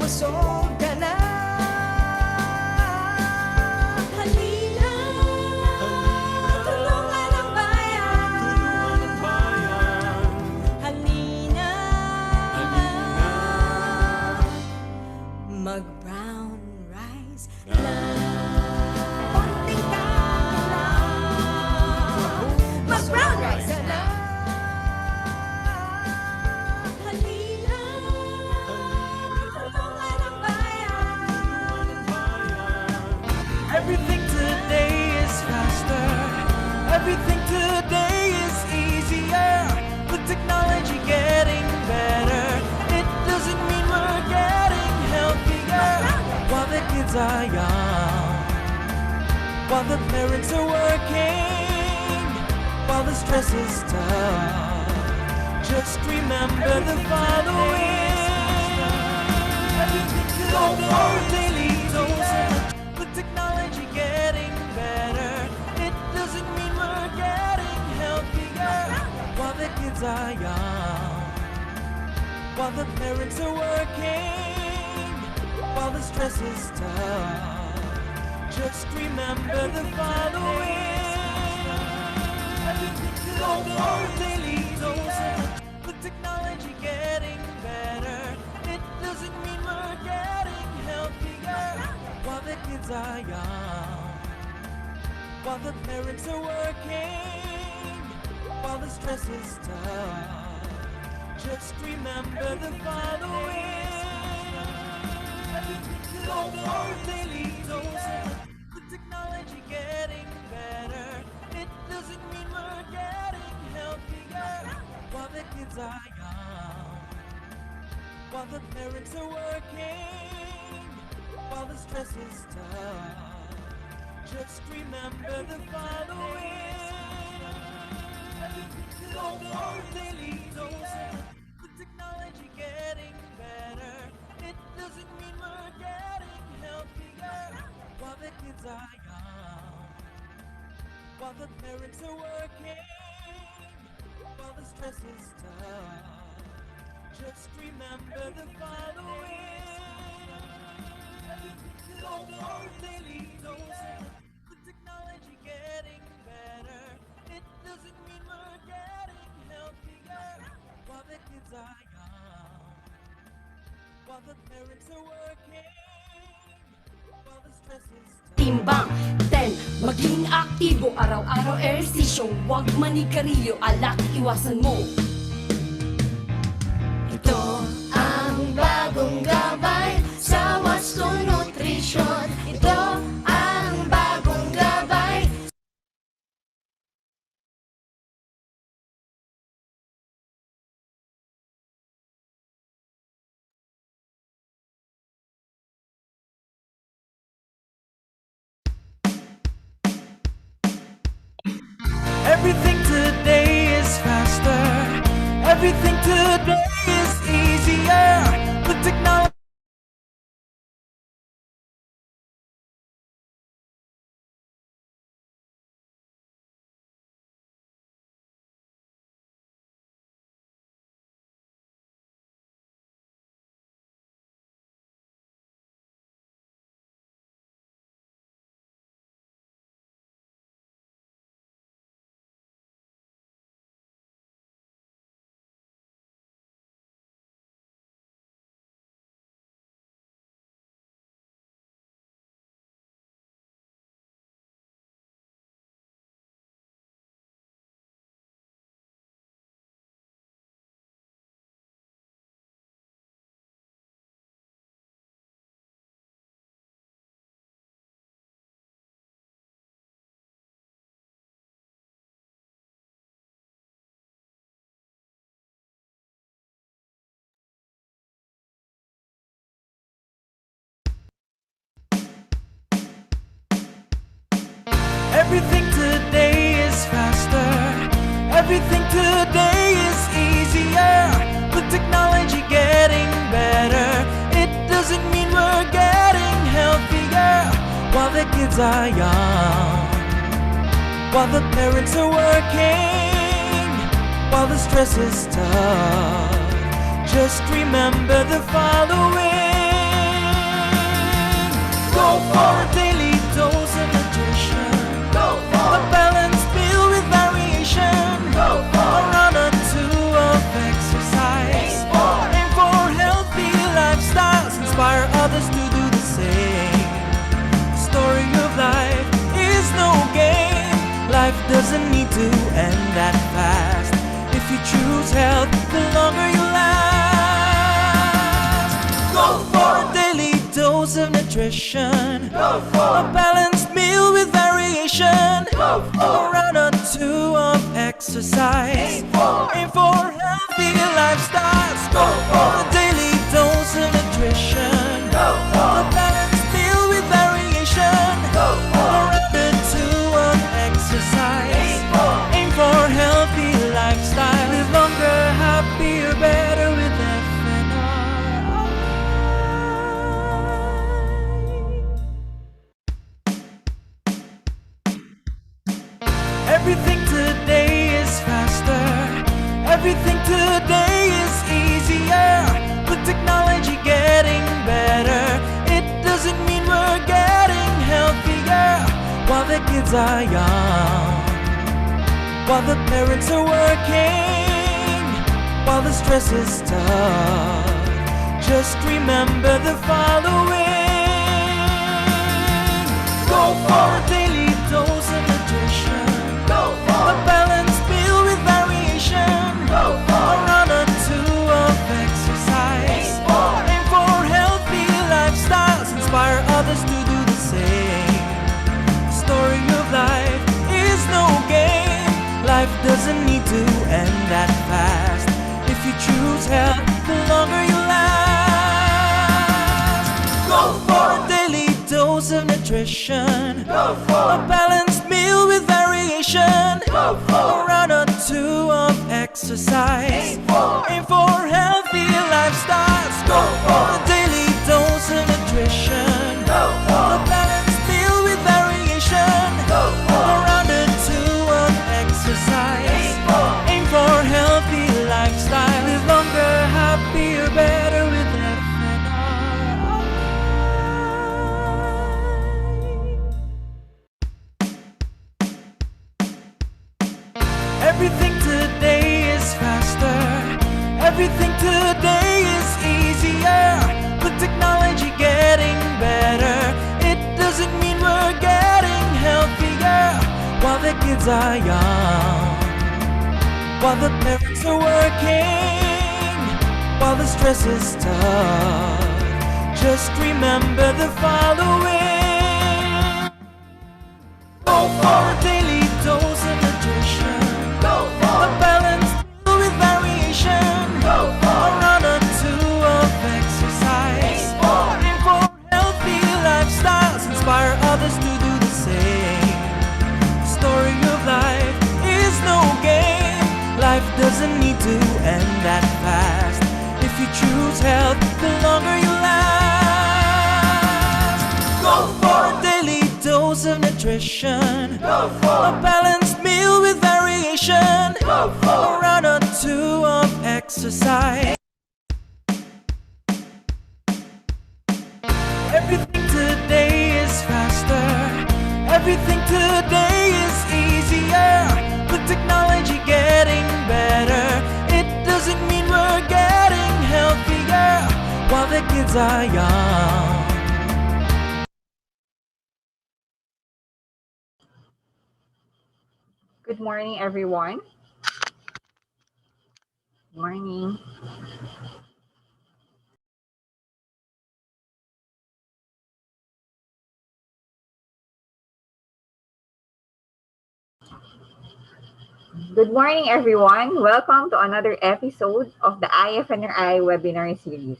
busog ka na. Halina, tulungan ang bayan. Halina, mag-brown rice lang. Konting kanin lang, mag-brown rice lang. Halina, tulungan ang bayan. Everything today is faster. Everything today is easier. With technology getting better, it doesn't mean we're getting healthier. While the kids are young, while the parents are working, while the stress is tough, just remember the following. Go for daily doses. With technology getting better, it doesn't mean we're getting healthier. While the kids are young, while the parents are working, while the stress is tough, just remember the following. Go for daily doses. With technology getting better, it doesn't mean we're getting healthier. While the kids are young, while the parents are working, while the stress is tough, just remember the following. Go for daily doses. With technology getting better, it doesn't mean we're getting healthier. While the kids are young, while the parents are working, while the stress is tough, just remember the following. Go for daily doses. With technology getting better, it doesn't mean we're getting healthier. While the kids are young, while the parents are working, while the stress is tough, just remember the following. Go for daily doses. With technology getting better, it doesn't mean we're getting healthier. While the kids are young, while the parents are working, while the stress is tough. Timbang 10. Maging aktibo araw-araw ehersisyo. Huwag manigarilyo, alak iwasan mo. Ito ang bagong gabay sa wasto nutrisyon. Ito ang bagong gabay. Everything today is faster. Everything today is easier. With technology. Everything today is faster. Everything today is easier. With technology getting better, it doesn't mean we're getting healthier. While the kids are young, while the parents are working, while the stress is tough, just remember the following. choose health, the longer you last. Go for a daily dose of nutrition. Go for a balanced meal with variation. Go for a round or two of exercise. Aim for healthy lifestyles. Go for a daily dose of nutrition. Go for a balanced meal with variation. Go for a round or two of exercise. Aim for healthy lifestyle. Live longer, happier, better with FNRI. Everything today is faster. Everything today is easier. With technology getting better, it doesn't mean we're getting healthier. While the kids are young, while the parents are working, while the stress is tough, just remember the following. Go for a daily dose of nutrition. Go for a balanced meal with variation. Go for a round or two of exercise. Aim for healthy lifestyles. Inspire others to do the same. The story of life is no game. Life doesn't need to end that fast. If you choose health, the longer you last. Go for a daily dose of nutrition. Go for a balanced meal with variation. Go for a round or two of exercise. Aim for healthy lifestyles. Go for a daily dose of nutrition. Go for a balanced meal with variation. Go for a round or two of exercise. Aim for healthy lifestyle. Live longer, happier, better with FNRI. Everything today is faster. Everything today is easier. With technology getting better, it doesn't mean we're getting healthier. While the kids are young, while the parents are working, while the stress is tough, just remember the following. Go for a daily dose of nutrition. Go for a balanced meal with variation. Go for a round or two of exercise. Aim for healthy lifestyles. Inspire others to do the same. The story of life is no game. Life doesn't need to end that fast. If you choose health, the longer you last. Go for a daily dose of nutrition. Go for a balanced meal with variation. Go for a round or two of exercise. Everything today is faster. Everything today is easier. With technology getting better, it doesn't mean we're getting healthier. While the kids are young. Good morning, everyone. Good morning. Good morning, everyone. Welcome to another episode of the FNRI webinar series.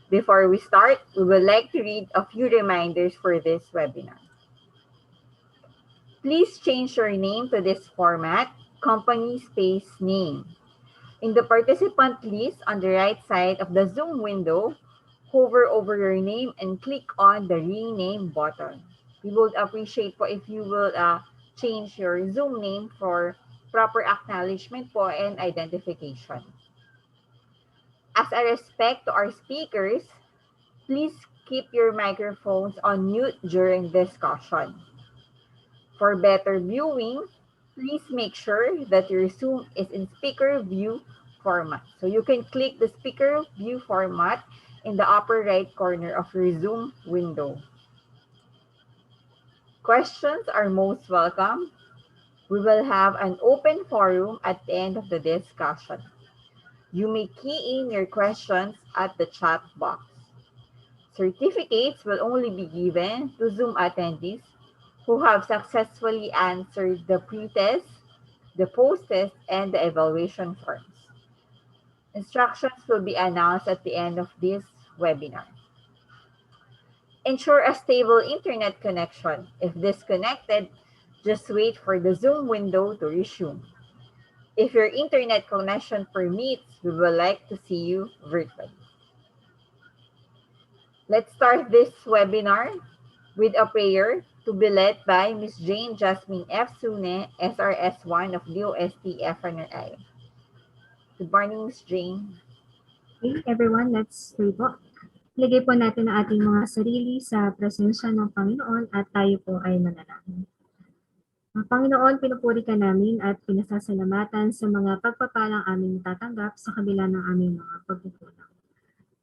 Before we start, we would like to read a few reminders for this webinar. Please change your name to this format, company space name. In the participant list on the right side of the Zoom window, hover over your name and click on the rename button. We would appreciate po if you will change your Zoom name for proper acknowledgement po and identification. As a respect to our speakers, please keep your microphones on mute during discussion. For better viewing, please make sure that your Zoom is in speaker view format. So you can click the speaker view format in the upper right corner of your Zoom window. Questions are most welcome. We will have an open forum at the end of the discussion. You may key in your questions at the chat box. Certificates will only be given to Zoom attendees who have successfully answered the pre-test, the post-test, and the evaluation forms. Instructions will be announced at the end of this webinar. Ensure a stable internet connection. If disconnected, just wait for the Zoom window to resume. If your internet connection permits, we would like to see you virtually. Let's start this webinar with a prayer to be led by Ms. Jane Jasmine F. Sune, SRS1 of DOST FNRI. Good morning, Ms. Jane. Okay, everyone, let's pray po. Lagay po natin ang ating mga sarili sa presensya ng Panginoon at tayo po ay manalangin. Panginoon, pinupuri ka namin at pinasasalamatan sa mga pagpapalang aming natatanggap sa kabila ng aming mga pagkukulang.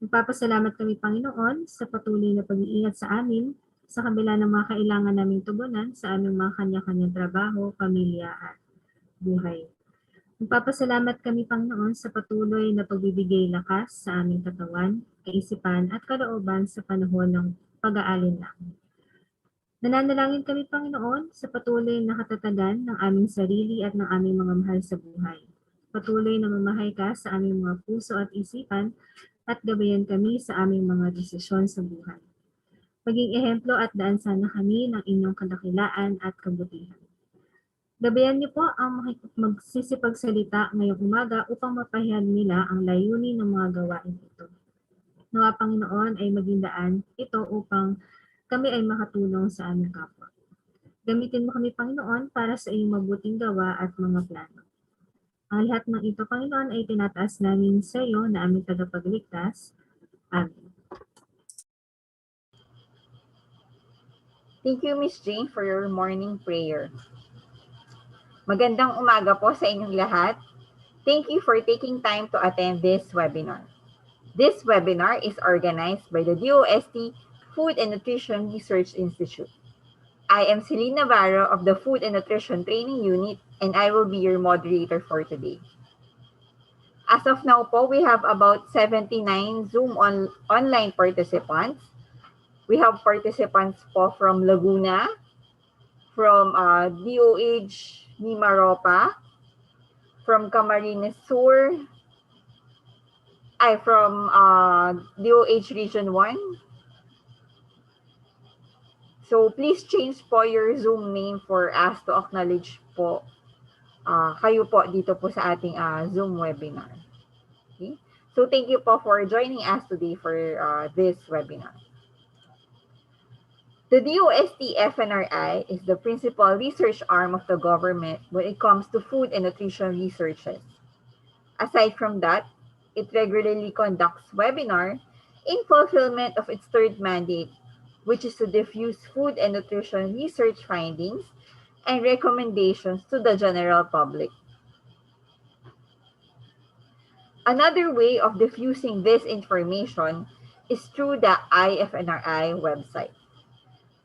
Nagpapasalamat kami, Panginoon, sa patuloy na pag-iingat sa amin sa kabila ng mga kailangan naming tugunan sa aming mga kanya-kanyang trabaho, pamilya at buhay. Nagpapasalamat kami, Panginoon, sa patuloy na pagbibigay lakas sa aming katawan, kaisipan at kalooban sa panahon ng pag-aalinlang. Nananalangin kami, Panginoon, sa patuloy na katatagan ng aming sarili at ng aming mga mahal sa buhay. Patuloy na mamahay ka sa aming mga puso at isipan at gabayan kami sa aming mga desisyon sa buhay. Maging ehemplo at daan sana kami ng inyong kadakilaan at kabutihan. Gabayan niyo po ang magsisipagsalita ngayong umaga upang mapahayag nila ang layunin ng mga gawain ito. Nawa, Panginoon, ay maging daan ito upang kami ay makatulong sa aming kapwa. Gamitin mo kami, Panginoon, para sa iyong mabuting gawa at mga plano. Ang lahat ng ito, Panginoon, ay tinataas namin sa iyo na aming tagapagligtas. Amen. Thank you, Ms. Jane, for your morning prayer. Magandang umaga po sa inyong lahat. Thank you for taking time to attend this webinar. This webinar is organized by the DOST Food and Nutrition Research Institute. I am Celine Navarro of the Food and Nutrition Training Unit, and I will be your moderator for today. As of now po, we have about 79 Zoom online participants. We have participants po from Laguna, from DOH Mimaropa, from Camarines Sur, from DOH Region 1. So please change po your Zoom name for us to acknowledge po kayo po dito po sa ating Zoom webinar. Okay? So thank you po for joining us today for this webinar. The DOST FNRI is the principal research arm of the government when it comes to food and nutrition researches. Aside from that, it regularly conducts webinars in fulfillment of its third mandate, which is to diffuse food and nutrition research findings and recommendations to the general public. Another way of diffusing this information is through the iFNRI website.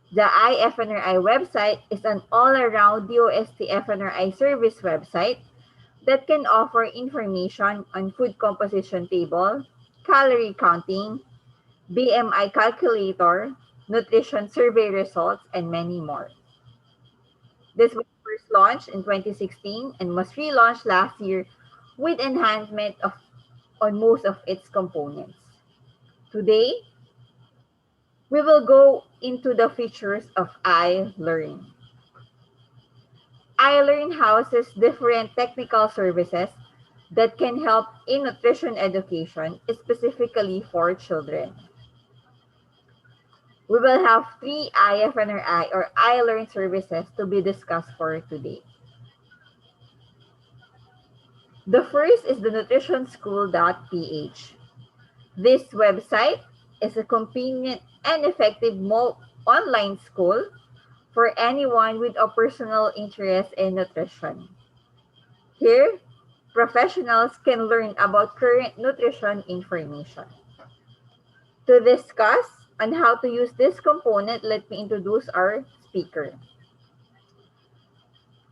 The iFNRI website is an all-around DOST FNRI service website that can offer information on food composition table, calorie counting, BMI calculator, nutrition survey results, and many more. This was first launched in 2016 and was relaunched last year with enhancement on most of its components. Today, we will go into the features of iLEARN. iLEARN houses different technical services that can help in nutrition education, specifically for children. We will have 3 iFNRI or iLEARN services to be discussed for today. The first is the nutritionschool.ph. This website is a convenient and effective online school for anyone with a personal interest in nutrition. Here, professionals can learn about current nutrition information. To discuss on how to use this component, let me introduce our speaker.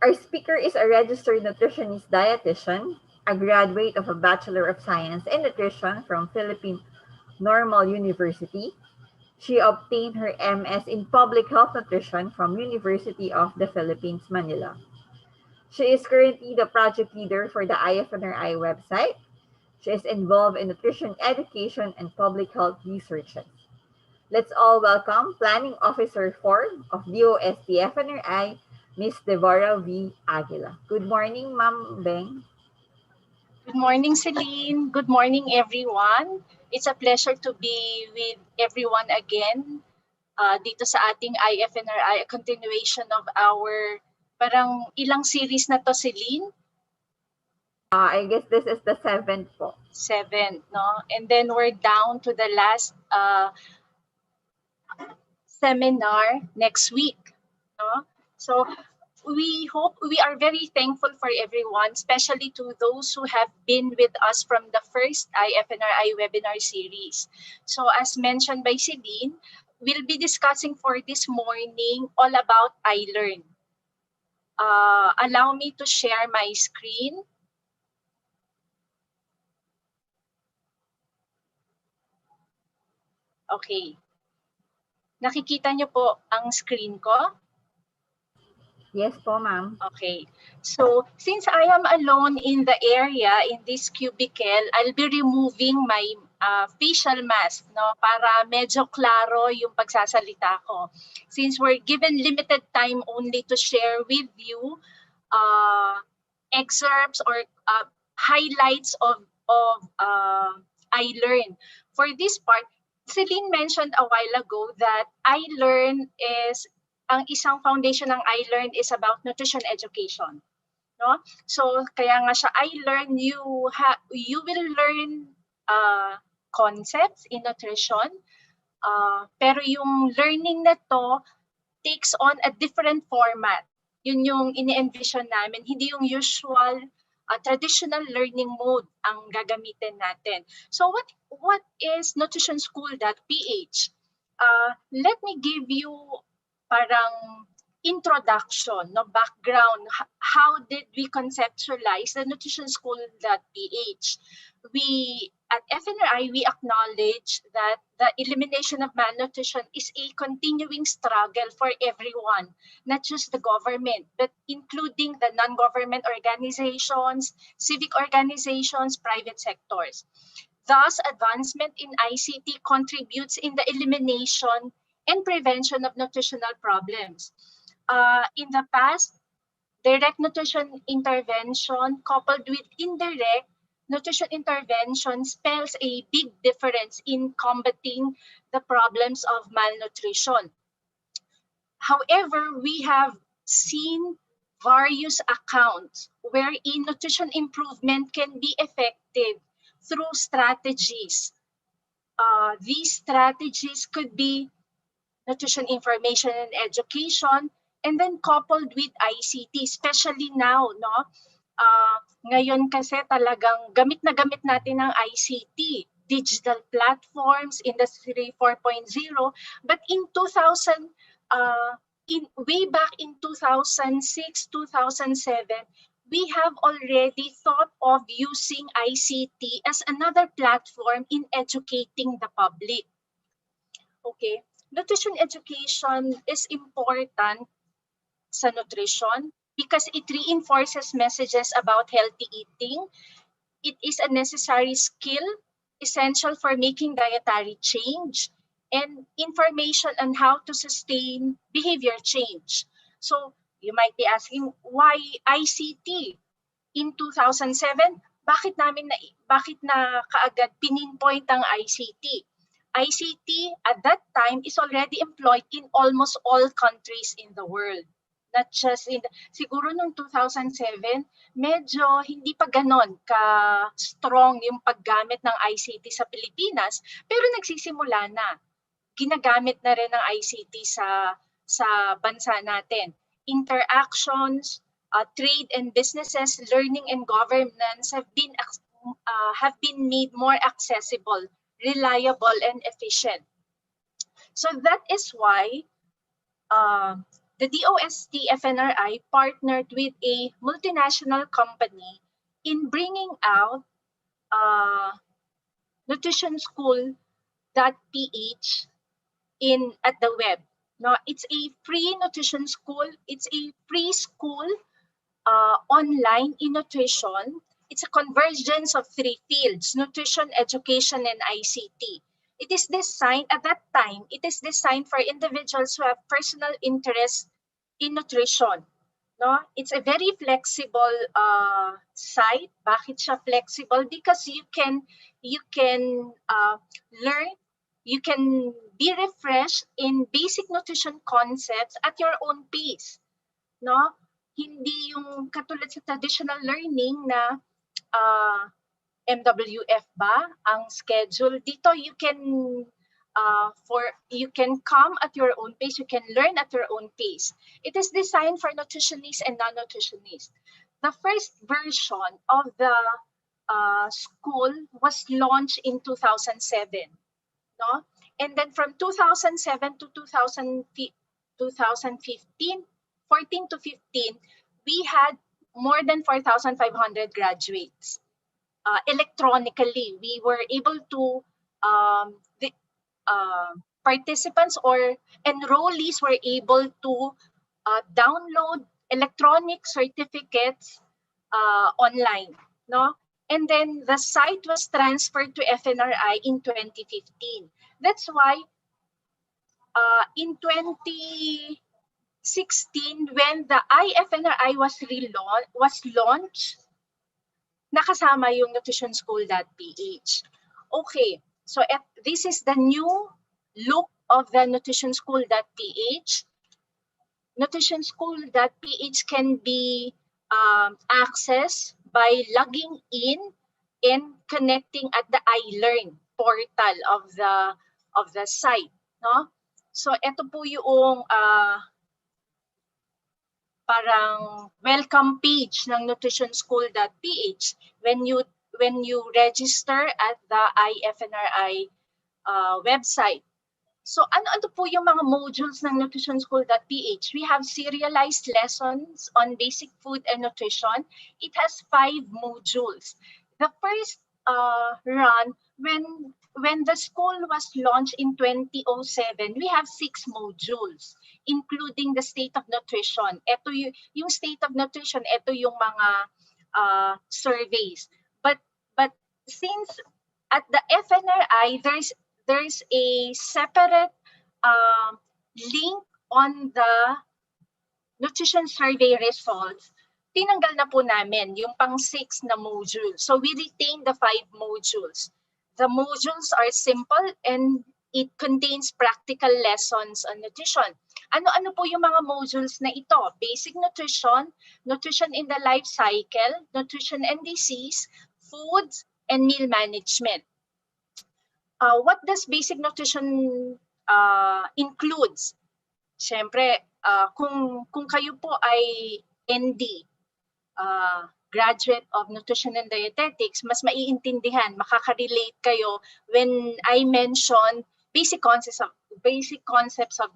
Our speaker is a registered nutritionist dietitian a graduate of a Bachelor of Science in Nutrition from Philippine Normal University. She obtained her MS in Public Health Nutrition from University of the Philippines, Manila. She is currently the project leader for the IFNRI website. She is involved in nutrition education and public health researches. Let's all welcome Planning Officer 4 of DOST-FNRI, Ms. Deborah V. Aguila. Good morning, Ma'am Beng. Good morning, Celine. Good morning, everyone. It's a pleasure to be with everyone again dito sa ating IFNRI, a continuation of our parang ilang series na to, Celine? I guess this is the 7th po. 7, no? And then we're down to the last seminar next week, no? So we are very thankful for everyone, especially to those who have been with us from the first IFNRI webinar series. So as mentioned by Celine, we'll be discussing for this morning all about iLEARN. Allow me to share my screen. Okay. Nakikita niyo po ang screen ko? Yes po, ma'am. Okay. So, since I am alone in the area, in this cubicle, I'll be removing my facial mask, no, para medyo klaro yung pagsasalita ko. Since we're given limited time only to share with you excerpts or highlights of iLEARN. For this part, Celine mentioned a while ago that iLEARN is ang isang foundation ng iLEARN is about nutrition education, no? So kaya nga siya iLEARN, you will learn concepts in nutrition, pero yung learning na to takes on a different format. Yun yung ini-envision namin, hindi yung usual traditional learning mode ang gagamitin natin. So what is nutritionschool.ph? Let me give you parang introduction, no, background. How did we conceptualize the nutritionschool.ph? We at FNRI, we acknowledge that the elimination of malnutrition is a continuing struggle for everyone, not just the government, but including the non-government organizations, civic organizations, private sectors. Thus, advancement in ICT contributes in the elimination and prevention of nutritional problems. In the past, direct nutrition intervention coupled with indirect nutrition intervention spells a big difference in combating the problems of malnutrition. However, we have seen various accounts wherein nutrition improvement can be effective through strategies. These strategies could be nutrition information and education, and then coupled with ICT, especially now, no? Ngayon kasi talagang gamit na gamit natin ang ICT, digital platforms, Industry 4.0, but in 2000, way back in 2006, 2007, we have already thought of using ICT as another platform in educating the public. Okay. Nutrition education is important sa nutrition because it reinforces messages about healthy eating. It is a necessary skill essential for making dietary change and information on how to sustain behavior change. So you might be asking, why ICT? In 2007, bakit na kaagad pininpoint ang ICT? ICT at that time is already employed in almost all countries in the world. Not just siguro noong 2007, medyo hindi pa ganon ka-strong yung paggamit ng ICT sa Pilipinas, pero nagsisimula na. Ginagamit na rin ng ICT sa bansa natin. Interactions, trade and businesses, learning and governance have been made more accessible, reliable, and efficient. So that is why the DOST FNRI partnered with a multinational company in bringing out nutritionschool.ph at the web. No, it's a free nutrition school. It's a free school online in nutrition. It's a convergence of three fields: nutrition, education, and ICT. It is designed at that time. It is designed for individuals who have personal interest in nutrition. No, it's a very flexible site. Bakit siya flexible? Because you can learn, you can be refreshed in basic nutrition concepts at your own pace. No, hindi yung katulad sa traditional learning na MWF ba ang schedule. Dito you can you can come at your own pace, you can learn at your own pace. It is designed for nutritionists and non-nutritionists. The first version of the school was launched in 2007, no? And then from 2007 to 2015, 14 to 15, we had more than 4,500 graduates. Electronically, we were able to participants or enrollees were able to download electronic certificates online, no? And then the site was transferred to FNRI in 2015. That's why in 2016, when the FNRI was launched, nakasama yung nutritionschool.ph. Okay, so this is the new look of the nutritionschool.ph. Nutritionschool.ph can be accessed by logging in and connecting at the iLEARN portal of the site, no? So ito po yung parang welcome page ng nutritionschool.ph when you register at the IFNRI website. So ano po yung mga modules ng nutritionschool.ph? We have serialized lessons on basic food and nutrition. It has 5 modules. The first run, when the school was launched in 2007, we have 6 modules, including the state of nutrition. Ito yung state of nutrition, ito yung mga surveys. But since at the FNRI, there's a separate link on the nutrition survey results, tinanggal na po namin yung pang 6 na module. So we retain the 5 modules. The modules are simple and it contains practical lessons on nutrition. Ano-ano po yung mga modules na ito? Basic nutrition, nutrition in the life cycle, nutrition and disease, foods, and meal management. What does basic nutrition includes? Siyempre, kung kayo po ay ND, graduate of nutrition and dietetics, mas maiintindihan, makaka-relate kayo when I mention basic concepts of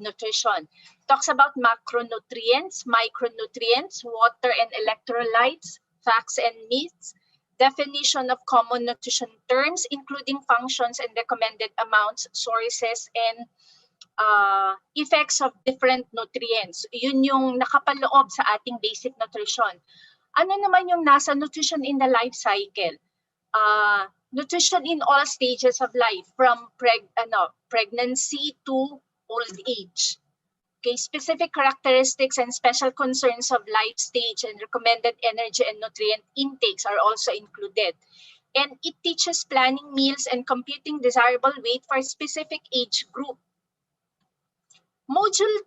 nutrition. Talks about macronutrients, micronutrients, water and electrolytes, facts and myths, definition of common nutrition terms, including functions and recommended amounts, sources, and effects of different nutrients. Yun yung nakapaloob sa ating basic nutrition. Ano naman yung nasa nutrition in the life cycle? Nutrition in all stages of life, from pregnancy to old age. Okay, specific characteristics and special concerns of life stage and recommended energy and nutrient intakes are also included. And it teaches planning meals and computing desirable weight for a specific age group. Module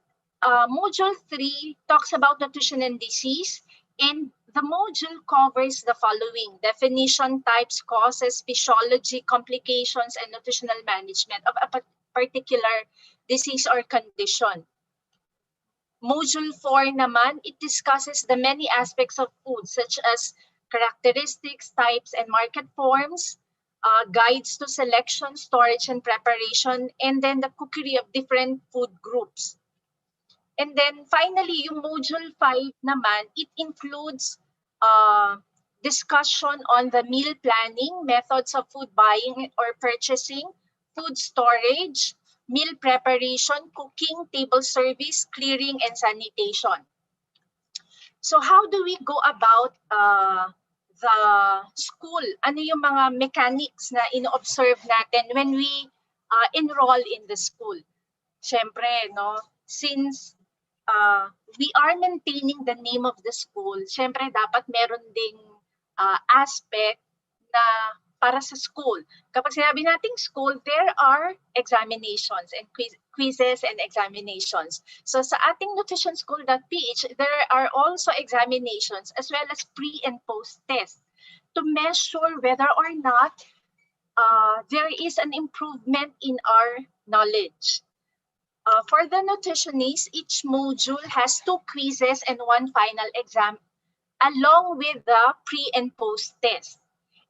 3 talks about nutrition and disease, and the module covers the following: definition, types, causes, physiology, complications, and nutritional management of a particular disease or condition. Module 4 naman, it discusses the many aspects of food, such as characteristics, types, and market forms, guides to selection, storage, and preparation, and then the cookery of different food groups. And then finally, yung module 5 naman, it includes discussion on the meal planning, methods of food buying or purchasing, food storage, meal preparation, cooking, table service, clearing, and sanitation. So how do we go about the school? Ano yung mga mechanics na ino-observe natin when we enroll in the school? Siyempre, no, since we are maintaining the name of the school, siyempre dapat meron ding aspect na para sa school. Kapag sinabi nating school, there are examinations and quizzes and examinations. So sa ating nutritionschool.ph, there are also examinations as well as pre and post tests to measure whether or not there is an improvement in our knowledge. For the nutritionist, each module has 2 quizzes and 1 final exam along with the pre and post test.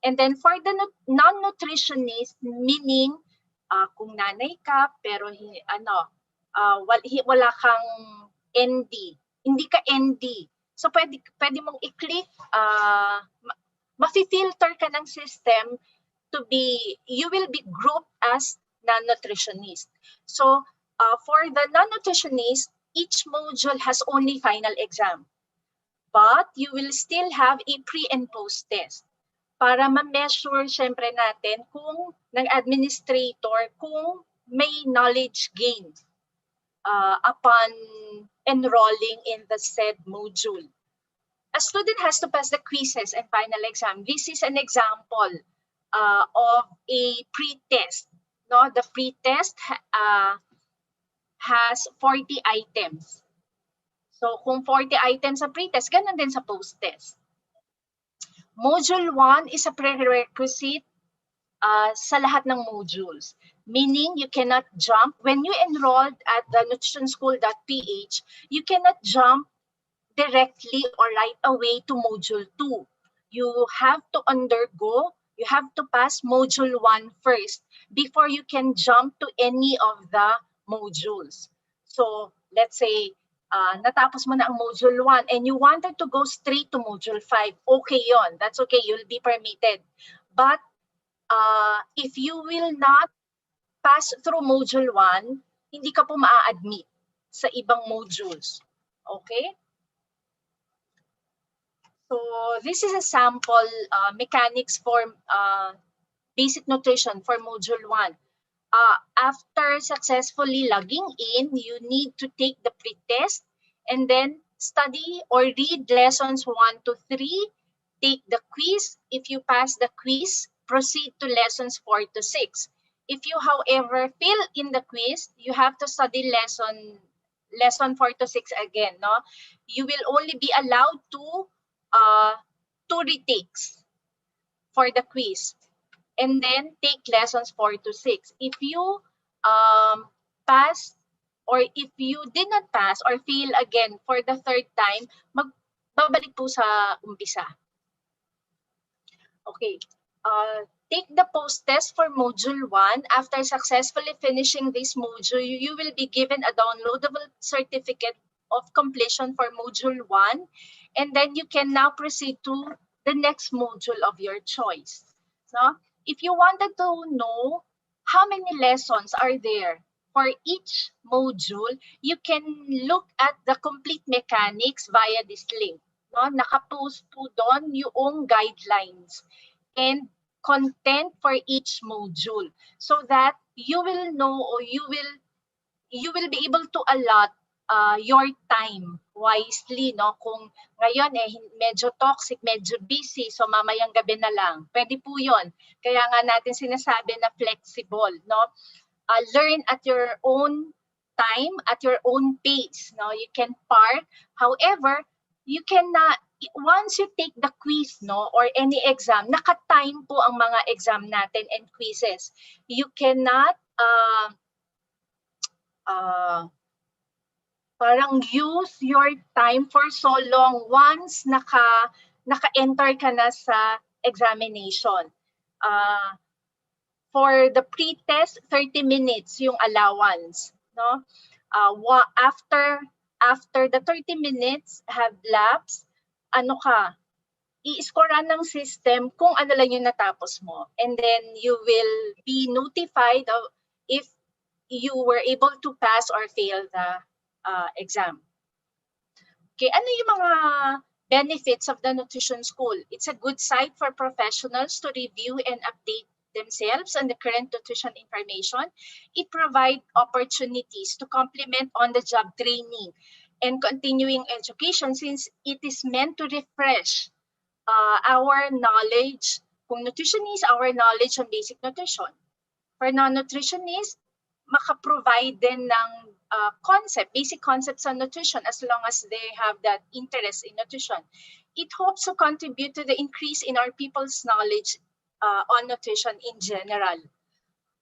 And then for the non-nutritionist, meaning kung nanay ka pero wala kang ND, hindi ka ND. So pwede mong i-click, mafi-filter ka ng system to be, you will be grouped as non-nutritionist. So for the non-nutritionist, each module has only final exam. But you will still have a pre and post test para ma-measure syempre natin kung ng administrator kung may knowledge gain upon enrolling in the said module. A student has to pass the quizzes and final exam. This is an example of a pre-test. No? The pre-test has 40 items. So kung 40 items sa pre-test, ganun din sa post-test. Module 1 is a prerequisite sa lahat ng modules. Meaning you cannot jump. When you enrolled at the nutritionschool.ph, you cannot jump directly or right away to module 2. You have to undergo, you have to pass module 1 first before you can jump to any of the modules. So let's say, natapos mo na ang module 1 and you wanted to go straight to module 5, okay yon. That's okay, you'll be permitted. But if you will not pass through module 1, hindi ka po maa-admit sa ibang modules. Okay? So this is a sample mechanics for basic nutrition for module 1. After successfully logging in, you need to take the pre-test and then study or read lessons 1 to 3, take the quiz. If you pass the quiz, proceed to lessons 4 to 6. If you, however, fail in the quiz, you have to study lesson 4 to 6 again. No? You will only be allowed to 2 retakes for the quiz. And then take lessons 4 to 6. If you pass or if you did not pass or fail again for the 3rd time, magbabalik po sa umpisa. Okay. Take the post-test for module 1. After successfully finishing this module, you will be given a downloadable certificate of completion for module 1. And then you can now proceed to the next module of your choice. No? If you wanted to know how many lessons are there for each module, you can look at the complete mechanics via this link. No? Nakapost po doon yung guidelines and content for each module so that you will know or you will be able to allot your time wisely, no? Kung ngayon medyo toxic, medyo busy, so mamayang gabi na lang. Pwede po 'yon. Kaya nga natin sinasabi na flexible, no? Learn at your own time, at your own pace, no? You can park. However, you can once you take the quiz, no, or any exam, naka-time po ang mga exam natin and quizzes. You cannot parang use your time for so long once naka-enter ka na sa examination. For the pre-test, 30 minutes yung allowance, no? After the 30 minutes have lapsed, i-scorean ng system kung ano lang yung natapos mo. And then you will be notified of if you were able to pass or fail the exam. Okay, ano yung mga benefits of the nutrition school? It's a good site for professionals to review and update themselves on the current nutrition information. It provides opportunities to complement on-the-job training and continuing education since it is meant to refresh our knowledge. Kung nutritionist, our knowledge on basic nutrition. For non-nutritionists, maka-provide din ng basic concepts on nutrition as long as they have that interest in nutrition. It hopes to contribute to the increase in our people's knowledge on nutrition in general.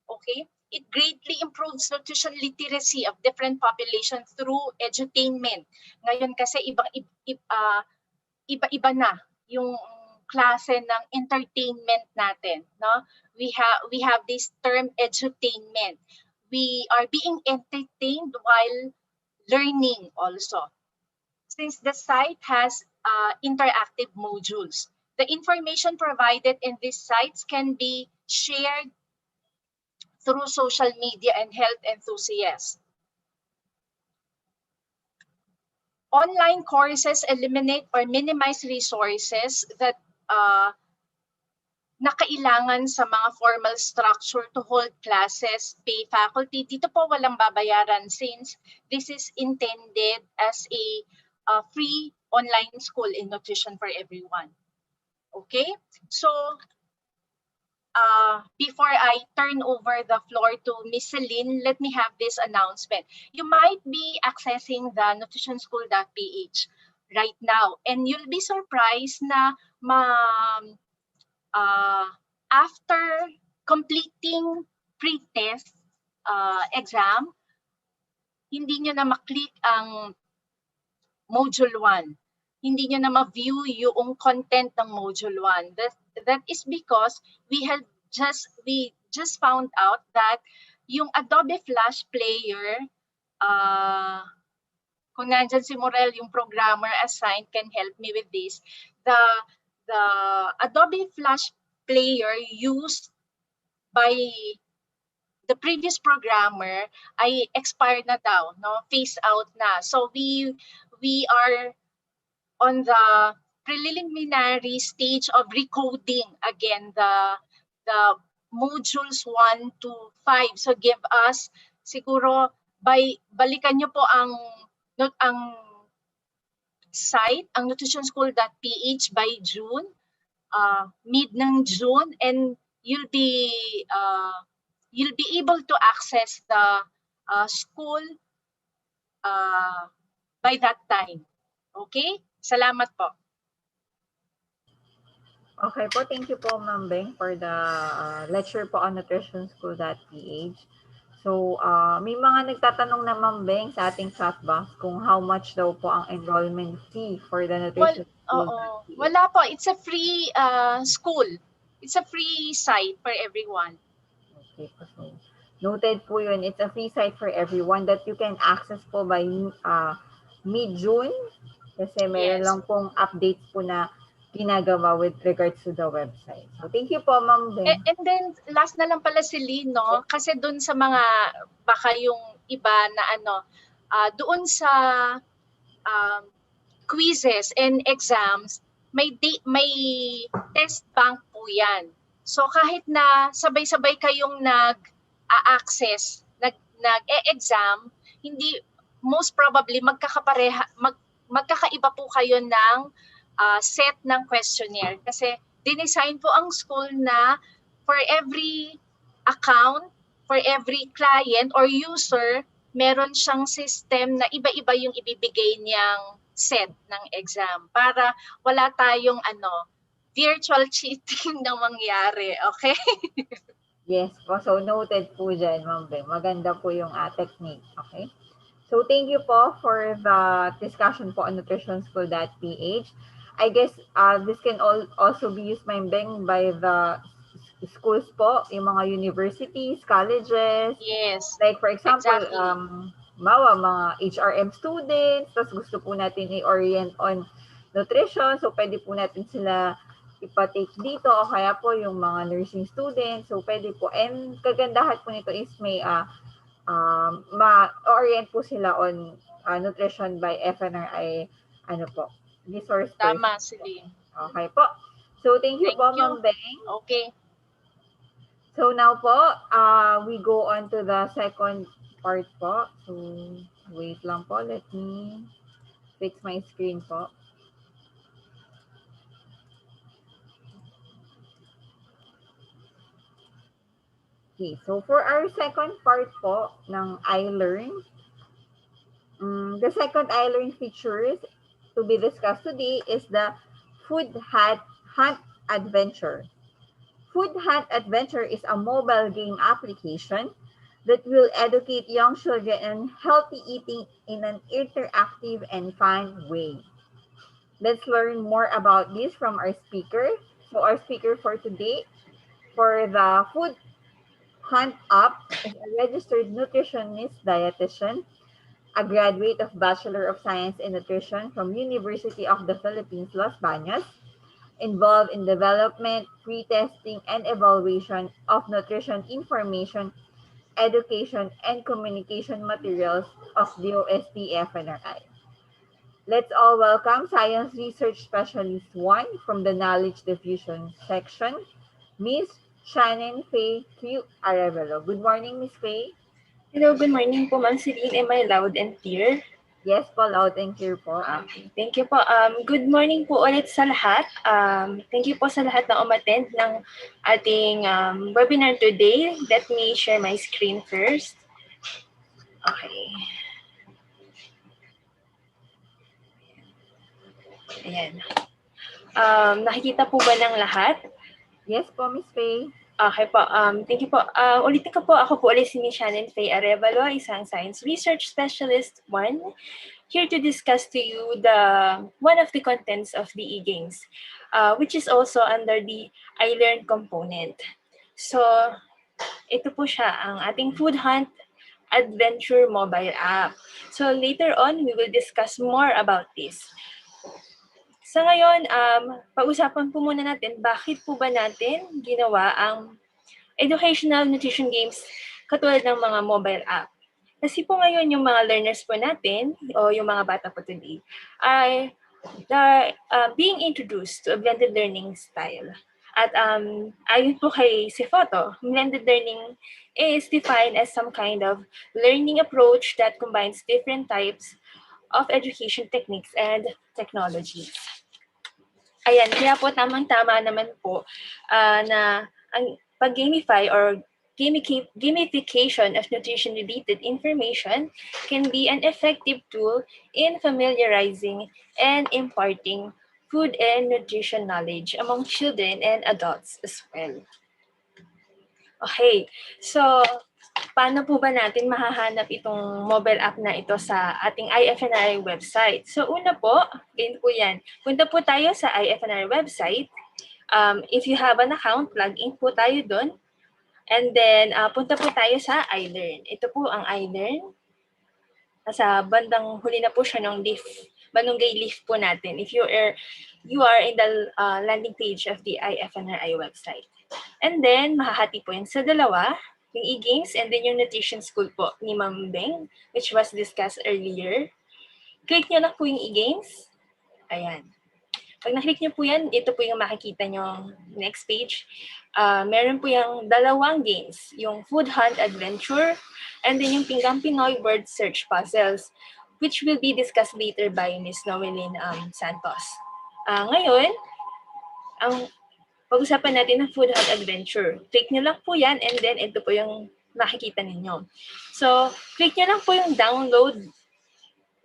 Okay? It greatly improves nutrition literacy of different populations through edutainment. Ngayon kasi iba-iba na yung klase ng entertainment natin, no? We have this term edutainment. We are being entertained while learning also. Since the site has interactive modules, the information provided in these sites can be shared through social media and health enthusiasts. Online courses eliminate or minimize resources that nakailangan sa mga formal structure to hold classes, pay faculty. Dito po walang babayaran since this is intended as a free online school in nutrition for everyone. Okay? So, before I turn over the floor to Miss Celine, let me have this announcement. You might be accessing the nutritionschool.ph right now, and you'll be surprised na after completing pre-test exam, hindi nyo na maklik ang Module 1. Hindi nyo na ma-view yung content ng Module 1. That is because we just found out that yung Adobe Flash Player, kung nandyan si Morel, yung programmer assigned, can help me with this. The Adobe Flash Player used by the previous programmer ay expired na daw, no? Phase out na. So we are on the preliminary stage of recoding again the modules 1 to 5. So give us siguro balikan nyo po ang site, ang nutritionschool.ph by June, mid ng June, and you'll be able to access the school by that time. Okay? Salamat po. Okay po, thank you po Ma'am Beng for the lecture po on nutritionschool.ph. So, may mga nagtatanong na Ma'am Beng sa ating chat box kung how much daw po ang enrollment fee for the nutrition school. Wala po. It's a free school. It's a free site for everyone. Okay po. So, noted po yun. It's a free site for everyone that you can access po by mid-June. Kasi meron lang pong updates po na ginagawa with regards to the website. So, thank you po, Ma'am Beng. And then, last na lang pala si Lee, no? Kasi doon sa mga, baka yung iba na doon sa quizzes and exams, may test bank po yan. So, kahit na sabay-sabay kayong nag-access, nag-e-exam, hindi, most probably, magkakaiba po kayo ng set ng questionnaire kasi dinesign po ang school na for every account, for every client or user, meron siyang system na iba-iba yung ibibigay niyang set ng exam para wala tayong virtual cheating na mangyari, okay? Yes po, so noted po dyan, Ma'am Beng. Maganda po yung technique, okay? So thank you po for the discussion po on nutritionschool.ph. I guess this can also be used, Ma'am Beng, by the schools po, yung mga universities, colleges. Yes. Like for example, exactly. mga HRM students, tapos gusto po natin i-orient on nutrition. So, pwede po natin sila ipatake dito o kaya po yung mga nursing students. So, pwede po. And kagandahan po nito is may ma-orient po sila on nutrition by FNRI, ano po, resource person. Tama, Celine. Okay po. So, thank you Thank po, you. Ma'am Beng. Okay. So, now po, we go on to the second part po. So, wait lang po. Let me fix my screen po. Okay, so for our second part po ng iLEARN, the second iLEARN features to be discussed today is the Food Hunt Adventure. Food Hunt Adventure is a mobile game application that will educate young children on healthy eating in an interactive and fun way. Let's learn more about this from our speaker. So our speaker for today, for the Food Hunt Up, is a registered nutritionist dietitian, a graduate of Bachelor of Science in Nutrition from University of the Philippines, Los Baños, involved in development, pre-testing, and evaluation of nutrition information, education, and communication materials of DOST-FNRI. Let's all welcome Science Research Specialist 1 from the Knowledge Diffusion section, Miss Shannon Faye Q. Arevalo. Good morning, Miss Faye. Hello, good morning po, Ma'am Celine. Am I loud and clear? Yes po, loud and clear po. Okay, thank you po. Good morning po ulit sa lahat. Thank you po sa lahat na umattend ng ating webinar today. Let me share my screen first. Okay. Ayan. Nakikita po ba ng lahat? Yes po, Miss Faye. Okay po. Thank you po. Ulitin ko po, ako po ulit si Ms. Shannon Faye Arevalo, isang Science Research Specialist 1, here to discuss to you one of the contents of the e-games, which is also under the iLEARN component. So, ito po siya, ang ating Food Hunt Adventure mobile app. So, later on, we will discuss more about this. Sa ngayon, pag-usapan po muna natin, bakit po ba natin ginawa ang educational nutrition games katulad ng mga mobile app? Kasi po ngayon yung mga learners po natin, o yung mga bata po today, ay being introduced to a blended learning style. At ayon po kay Sifoto, blended learning is defined as some kind of learning approach that combines different types of education techniques and technologies. Ayan, kaya po tamang-tama naman po na ang pag-gamify or gamification of nutrition-related information can be an effective tool in familiarizing and imparting food and nutrition knowledge among children and adults as well. Okay, so paano po ba natin mahahanap itong mobile app na ito sa ating iFNRI website? So una po, ganito po yan. Punta po tayo sa iFNRI website. If you have an account, log in po tayo doon. And then, punta po tayo sa iLEARN. Ito po ang iLEARN. Nasa bandang huli na po siya ng Barangay leaf po natin. If you are in the landing page of the iFNRI website. And then, mahahati po yan sa dalawa, yung e-games and then yung nutrition school po ni Ma'am Beng, which was discussed earlier. Click nyo lang po yung e-games. Ayan. Pag naklik nyo po yan, ito po yung makikita nyo next page. Meron po yung dalawang games, yung Food Hunt Adventure and then yung Pingan Pinoy word search puzzles, which will be discussed later by Ms. Noeline Santos. Ngayon, ang pag-usapan natin ng Food Hunt Adventure. Click nyo lang po yan and then ito po yung makikita ninyo. So, click nyo lang po yung download.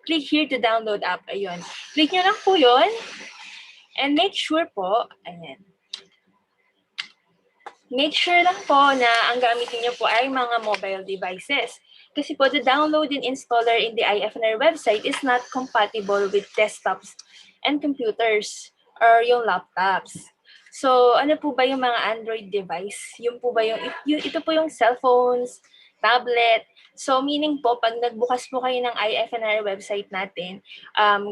Click here to download app. Ayun. Click nyo lang po yun and make sure po, ayan. Make sure lang po na ang gamitin nyo po ay mga mobile devices. Kasi po, the download and installer in the iFNRI website is not compatible with desktops and computers or yung laptops. So, ano po ba yung mga Android device? Yung po ba ito po yung cellphones, tablet, So meaning po, pag nagbukas po kayo ng FNRI website natin,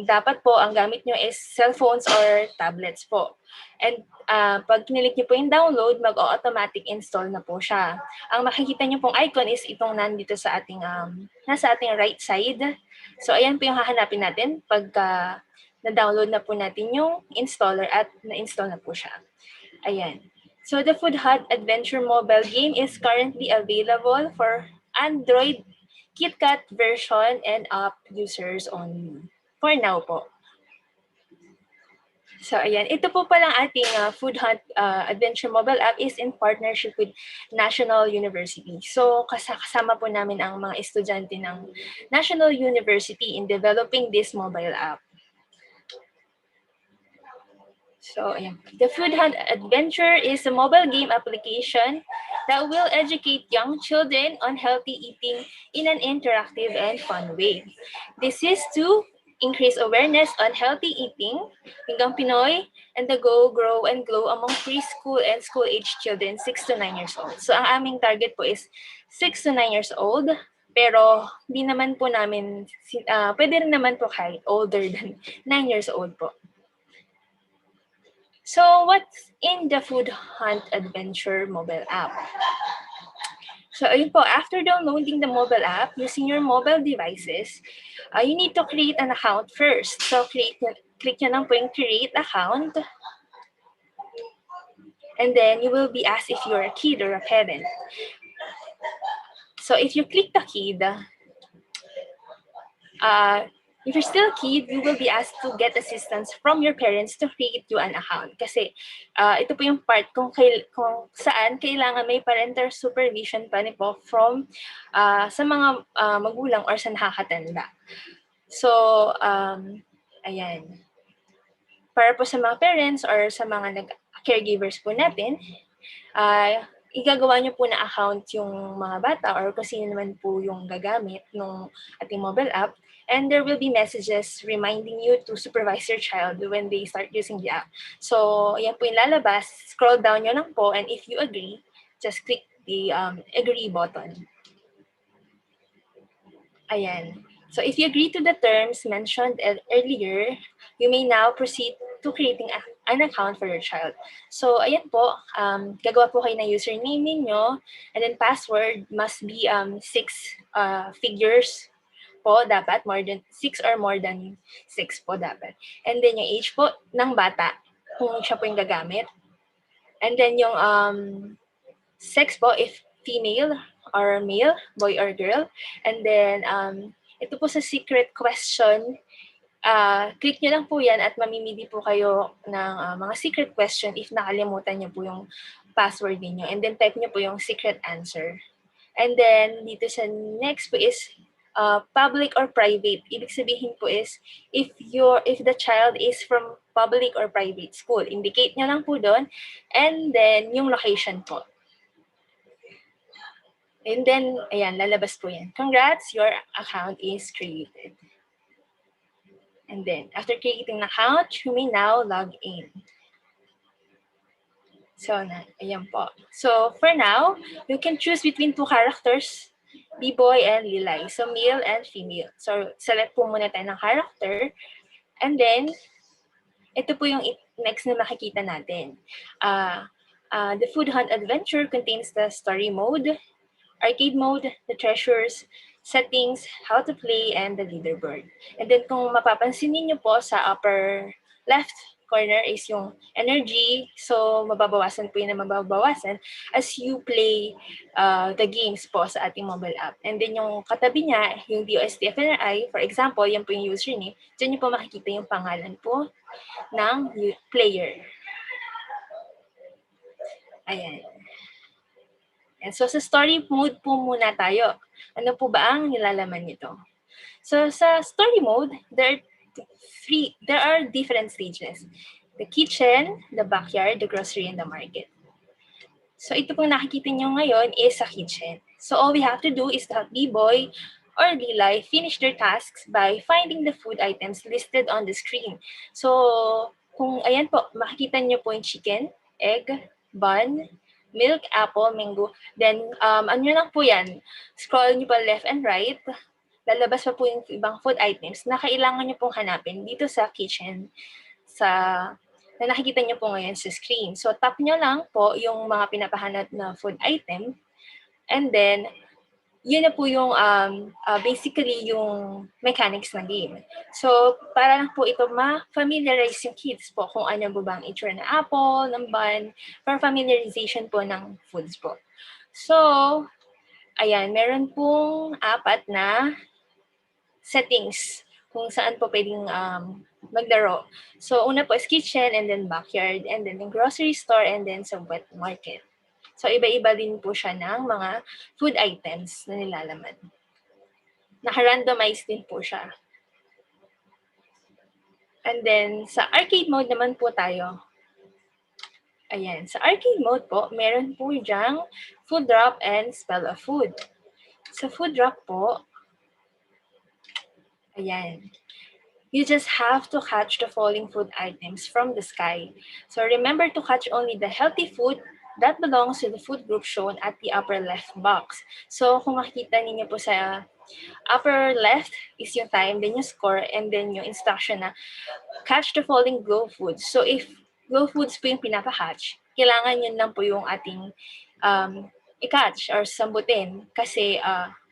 dapat po ang gamit nyo is cellphones or tablets po. And pag kinilik nyo po yung download, mag-automatic install na po siya. Ang makikita nyo pong icon is itong nandito sa ating, nasa ating right side. So ayan po yung hahanapin natin pagka na-download na po natin yung installer at na-install na po siya. Ayan. So the Food Hunt Adventure mobile game is currently available for Android KitKat version and app users only. For now po. So ayan, ito po palang ating Food Hunt Adventure mobile app is in partnership with National University. So kasama po namin ang mga estudyante ng National University in developing this mobile app. So, ayan. The Food Hunt Adventure is a mobile game application that will educate young children on healthy eating in an interactive and fun way. This is to increase awareness on healthy eating, Pingan Pinoy, and the Go, Grow, and Glow among preschool and school-age children 6 to 9 years old. So, ang aming target po is 6 to 9 years old. Pero, di naman po namin, pwede rin naman po kahit older than 9 years old po. So, what's in the Food Hunt Adventure mobile app? So, ayun po, after downloading the mobile app using your mobile devices, you need to create an account first. So, click nyo lang po yung create account. And then, you will be asked if you're a kid or a parent. So, if you click the kid, if you're still a kid, you will be asked to get assistance from your parents to create you an account. Kasi ito po yung part kung saan kailangan may parental supervision pa rin po from sa mga magulang or sa nakakatanda. So, ayan. Para po sa mga parents or sa mga caregivers po natin, igagawa nyo po na account yung mga bata or kung sino naman po yung gagamit ng ating mobile app. And there will be messages reminding you to supervise your child when they start using the app. So, ayan po yung lalabas. Scroll down nyo lang po, and if you agree, just click the agree button. Ayan. So, if you agree to the terms mentioned earlier, you may now proceed to creating an account for your child. So, ayan po, gagawa po kayo ng username ninyo, and then password must be 6 figures po dapat, more than 6 or more than 6 po dapat. And then yung age po ng bata, kung siya po yung gagamit. And then yung sex po, if female or male, boy or girl. And then ito po sa secret question, click nyo lang po yan at mamimili po kayo ng mga secret question if nakalimutan nyo po yung password niyo. And then type nyo po yung secret answer. And then dito sa next po is public or private. Ibig sabihin po is if the child is from public or private school, indicate nyo lang po doon, and then yung location po. And then, ayan, lalabas po yan. Congrats, your account is created. And then, after creating an account, you may now log in. So, ayan po. So, for now, you can choose between 2 characters, B-boy and Lilay. So, male and female. So, select po muna tayo ng character. And then, ito po yung next na makikita natin. The Food Hunt Adventure contains the story mode, arcade mode, the treasures, settings, how to play, and the leaderboard. And then, kung mapapansin niyo po sa upper left corner is yung energy. So, mababawasan po yun na mababawasan as you play the games po sa ating mobile app. And then yung katabi niya, yung DOST-FNRI, for example, yan po yung username, dyan nyo po makikita yung pangalan po ng player. Ayan. And so, sa story mode po muna tayo. Ano po ba ang nilalaman nito? So, sa story mode, there are different stages. The kitchen, the backyard, the grocery, and the market. So ito pong nakikita nyo ngayon is sa kitchen. So all we have to do is to have B-Boy or Lilay finish their tasks by finding the food items listed on the screen. So kung ayan po, makikita nyo po yung chicken, egg, bun, milk, apple, mango. Then, ano lang po yan, scroll nyo pa left and right, lalabas pa po yung ibang food items na kailangan nyo pong hanapin dito sa kitchen, na nakikita nyo po ngayon sa screen. So, tap nyo lang po yung mga pinapahanap na food item, and then, yun na po yung basically yung mechanics ng game. So, para lang po ito ma-familiarize yung kids po kung ano po bang itsura ng apple, ng bun, for familiarization po ng foods po. So, ayan, meron pong 4 na settings kung saan po pwedeng maglaro. So, una po is kitchen, and then backyard, and then yung grocery store, and then sa wet market. So, iba-iba din po siya ng mga food items na nilalaman. Naka-randomize din po siya. And then, sa arcade mode naman po tayo. Ayan, sa arcade mode po, meron po dyang food drop and spell of food. Sa food drop po, ayan, you just have to catch the falling food items from the sky. So remember to catch only the healthy food that belongs to the food group shown at the upper left box. So kung makikita ninyo po sa upper left is yung time, then yung score, and then yung instruction na catch the falling glow foods. So if glow foods po yung pinaka-catch, kailangan yun lang po yung ating i-catch or sambutin kasi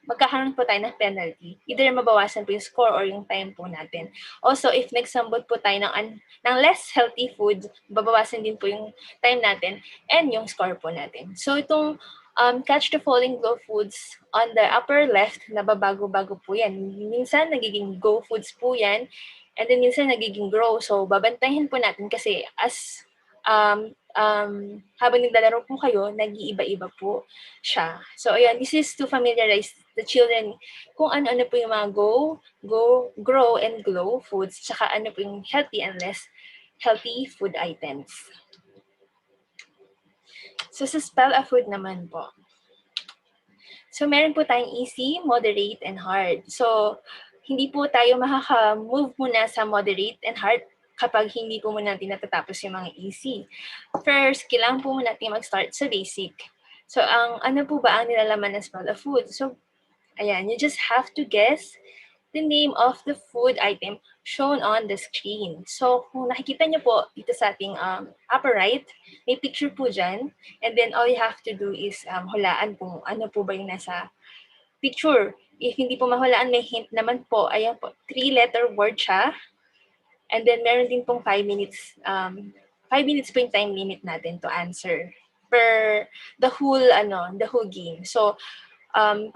magkakaroon po tayo ng penalty. Either mabawasan po yung score or yung time po natin. Also, if nagsambot po tayo ng less healthy food, babawasan din po yung time natin and yung score po natin. So, itong catch the falling glow foods on the upper left, nababago-bago po yan. Minsan, nagiging go foods po yan. And then, minsan, nagiging grow. So, babantayan po natin kasi as habang naglalaro po kayo, nag-iiba-iba po siya. So, ayan, this is to familiarize the children kung ano-ano po yung mga grow, and glow foods, tsaka ano po yung healthy and less healthy food items. So, sa spell of food naman po. So, meron po tayong easy, moderate, and hard. So, hindi po tayo makaka-move muna sa moderate and hard kapag hindi po muna natin natatapos yung mga easy. First, kailangan po muna natin mag-start sa basic. So, ano po ba ang nilalaman ng spell of food? So, ayan, you just have to guess the name of the food item shown on the screen. So, kung nakikita nyo po dito sa ating upper right, may picture po dyan. And then, all you have to do is hulaan kung ano po ba yung nasa picture. If hindi po mahulaan, may hint naman po. Ayan po, 3-letter word siya. And then, meron din pong 5 minutes. 5 minutes po yung time limit natin to answer per the whole game. So,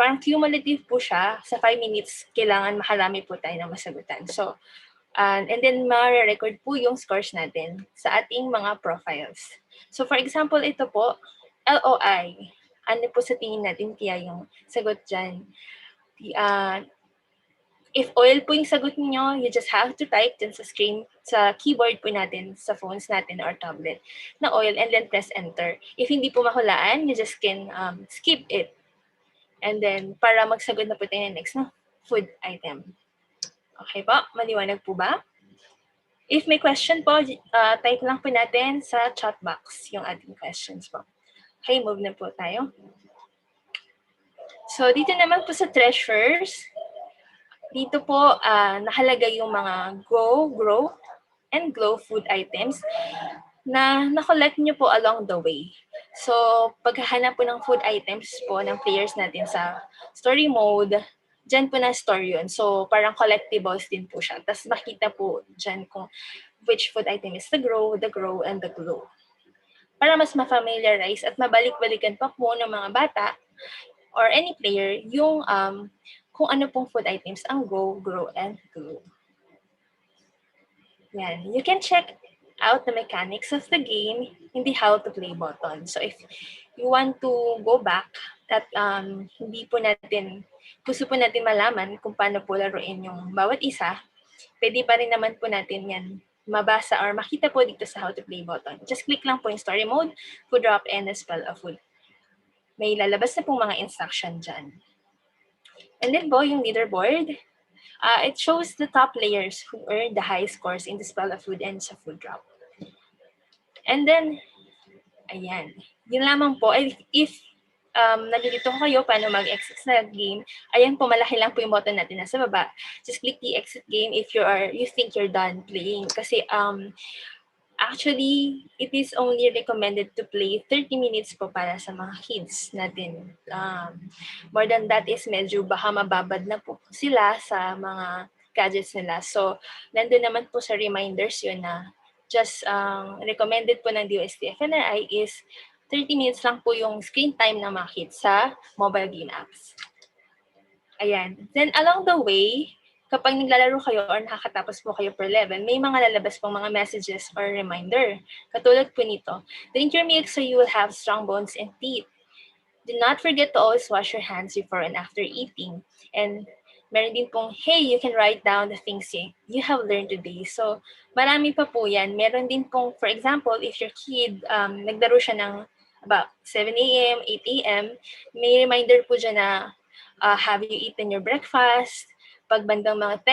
parang cumulative po siya. Sa 5 minutes, kailangan makarami po tayo ng masagutan. So, and then ma-record po yung scores natin sa ating mga profiles. So, for example, ito po, LOI. Ano po sa tingin natin kaya yung sagot dyan? If oil po yung sagot niyo, you just have to type dyan sa screen, sa keyboard po natin, sa phones natin or tablet, na oil, and then press enter. If hindi po mahulaan, you just can skip it. And then, para magsagot na po tayo ng next na food item. Okay po? Maliwanag po ba? If may question po, type lang po natin sa chat box yung ating questions po. Okay, move na po tayo. So, dito naman po sa treasures, dito po nakalagay yung mga grow, and glow food items na na-collect nyo po along the way. So, paghahanap po ng food items po ng players natin sa story mode, dyan po na-store yun. So, parang collectibles din po siya. Tapos makita po dyan kung which food item is the grow, and the glow. Para mas ma-familiarize at mabalik-balikan pa po ng mga bata or any player yung kung ano pong food items ang go, grow, and glow. Yan. You can check out the mechanics of the game in the how to play button. So if you want to go back at gusto po natin malaman kung paano po laruin yung bawat isa, pwede pa rin naman po natin yan mabasa or makita po dito sa how to play button. Just click lang po yung story mode, food drop, and the spell of food. May lalabas na pong mga instruction dyan. And then po, yung leaderboard, it shows the top players who earned the high scores in the spell of food and sa food drop. And then, Ayan. Yun lamang po. If nalilito ko kayo paano mag-exit sa game, ayan po, malaki lang po yung button natin nasa baba. Just click the exit game if you think you're done playing. Kasi actually, it is only recommended to play 30 minutes po para sa mga kids natin. More than that is medyo baka mababad na po sila sa mga gadgets nila. So, nandun naman po sa reminders yun na just recommended po ng DOST FNRI is 30 minutes lang po yung screen time ng mga kids sa mobile game apps. Ayan. Then along the way, kapag naglalaro kayo or nakakatapos po kayo per level, may mga lalabas pong mga messages or reminder. Katulad po nito, drink your milk so you will have strong bones and teeth. Do not forget to always wash your hands before and after eating. And meron din pong, hey, you can write down the things you have learned today. So, marami pa po yan. Meron din pong, for example, if your kid, naglaro siya ng about 7 a.m., 8 a.m., may reminder po dyan na, have you eaten your breakfast? Pag bandang mga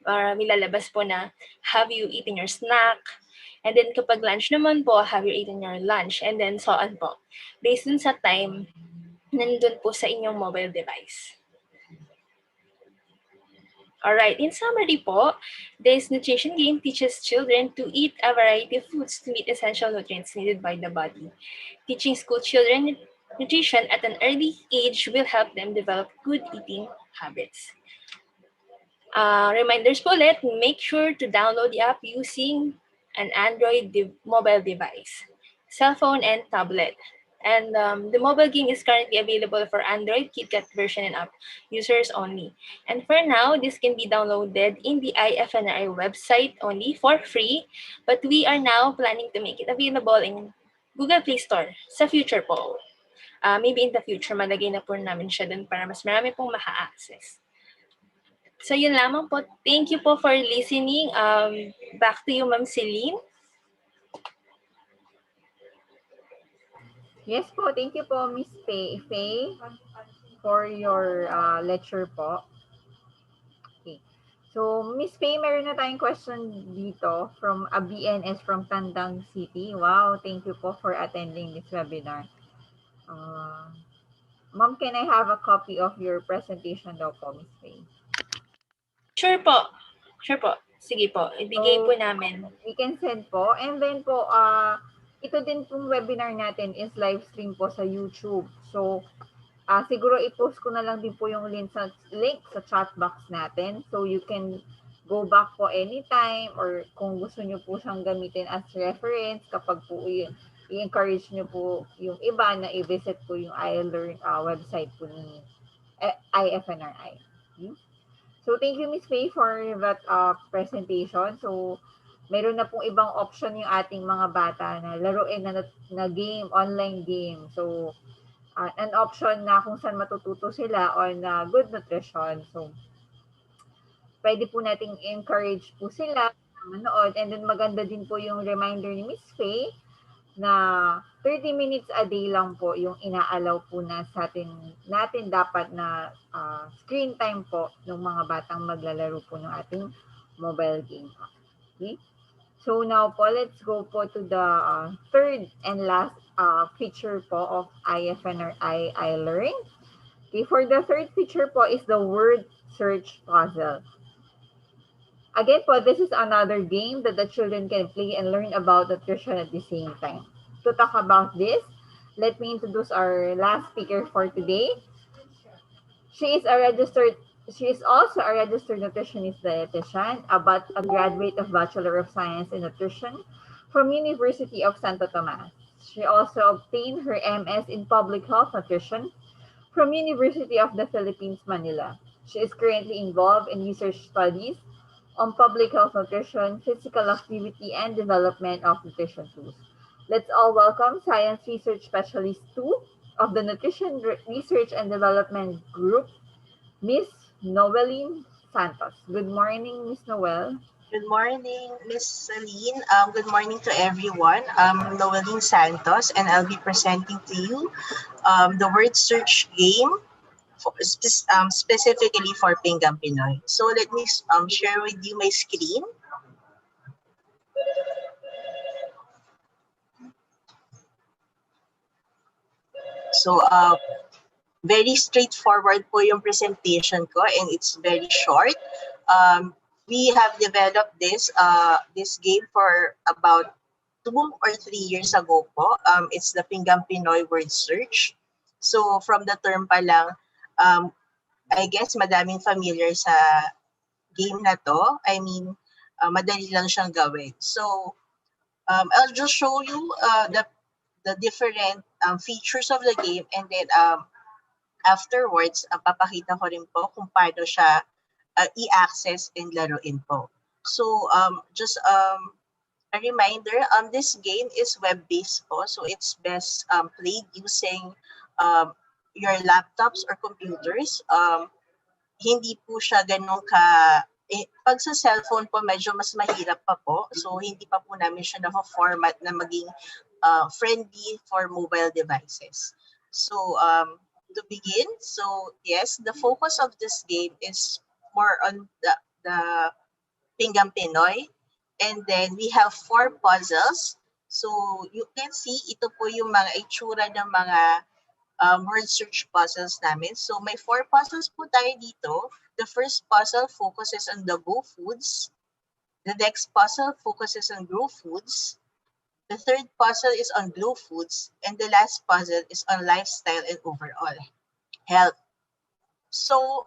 10, may lalabas po na, have you eaten your snack? And then kapag lunch naman po, have you eaten your lunch? And then so on po. Based dun sa time, nandun po sa inyong mobile device. Alright, in summary po, this nutrition game teaches children to eat a variety of foods to meet essential nutrients needed by the body. Teaching school children nutrition at an early age will help them develop good eating habits. Reminders po ulit, make sure to download the app using an Android mobile device, cell phone, and tablet. And the mobile game is currently available for Android, KitKat version, and app users only. And for now, this can be downloaded in the IFNRI website only for free. But we are now planning to make it available in Google Play Store sa future po. Maybe in the future, malagay na po namin siya dun para mas marami pong maka-access. So yun lamang po. Thank you po for listening. Back to you, Ma'am Celine. Yes po, thank you po, Miss Faye, for your lecture po. Okay. So, Miss Faye, meron na tayong question dito from a BNS from Tandang City. Wow, thank you po for attending this webinar. Ma'am, can I have a copy of your presentation daw po, Miss Faye? Sure po. Sure po. Sige po. Ibigay po namin. We can send po. And then po, ito din pong webinar natin is live stream po sa YouTube. So, siguro i-post ko na lang din po yung link sa chat box natin. So, you can go back po anytime or kung gusto nyo po siyang gamitin as reference kapag po i-encourage nyo po yung iba na i-visit po yung iLEARN website po ni IFNRI. So, thank you, Ms. Faye, for that presentation. So, meron na pong ibang option yung ating mga bata na laruin na game, online game. So, an option na kung saan matututo sila on good nutrition. So, pwede po nating encourage po sila na manood. And then, maganda din po yung reminder ni Ms. Faye na 30 minutes a day lang po yung inaalaw po natin dapat na screen time po ng mga batang maglalaro po ng ating mobile game. Okay? So now po, let's go po to the third and last feature po of IFNRI iLEARN. Okay, for the third feature po is the word search puzzle. Again po, this is another game that the children can play and learn about nutrition at the same time. To talk about this, let me introduce our last speaker for today. She is also a registered nutritionist dietitian, but a graduate of Bachelor of Science in Nutrition from University of Santo Tomas. She also obtained her MS in Public Health Nutrition from University of the Philippines, Manila. She is currently involved in research studies on public health nutrition, physical activity, and development of nutrition tools. Let's all welcome Science Research Specialist 2 of the Nutrition Research and Development Group, Ms. Noeline Santos. Good morning, Ms. Noel. Good morning, Ms. Celine. Good morning to everyone. I'm Noeline Santos, and I'll be presenting to you the word search game specifically for Pingan Pinoy. So let me share with you my screen. So, very straightforward po yung presentation ko and it's very short. We have developed this game for about 2 or 3 years ago po. It's the Pingan Pinoy word search. So from the term pa lang, I guess madaming familiar sa game na to. I mean, madali lang siyang gawin. So I'll just show you the different features of the game, and then afterwards, papakita ko rin po kung paano siya i-access and laruin po. So just a reminder, this game is web-based po, so it's best played using your laptops or computers. Hindi po siya ganun pag sa cellphone po, medyo mas mahirap pa po. So, hindi pa po namin siya na-format na maging friendly for mobile devices. So, to begin, so yes, the focus of this game is more on the Pingan Pinoy. And then we have 4 puzzles. So, you can see, ito po yung mga itsura ng mga word search puzzles namin. So, may 4 puzzles po tayo dito. The first puzzle focuses on the Go Foods. The next puzzle focuses on Grow Foods. The third puzzle is on Glow Foods. And the last puzzle is on lifestyle and overall health. So,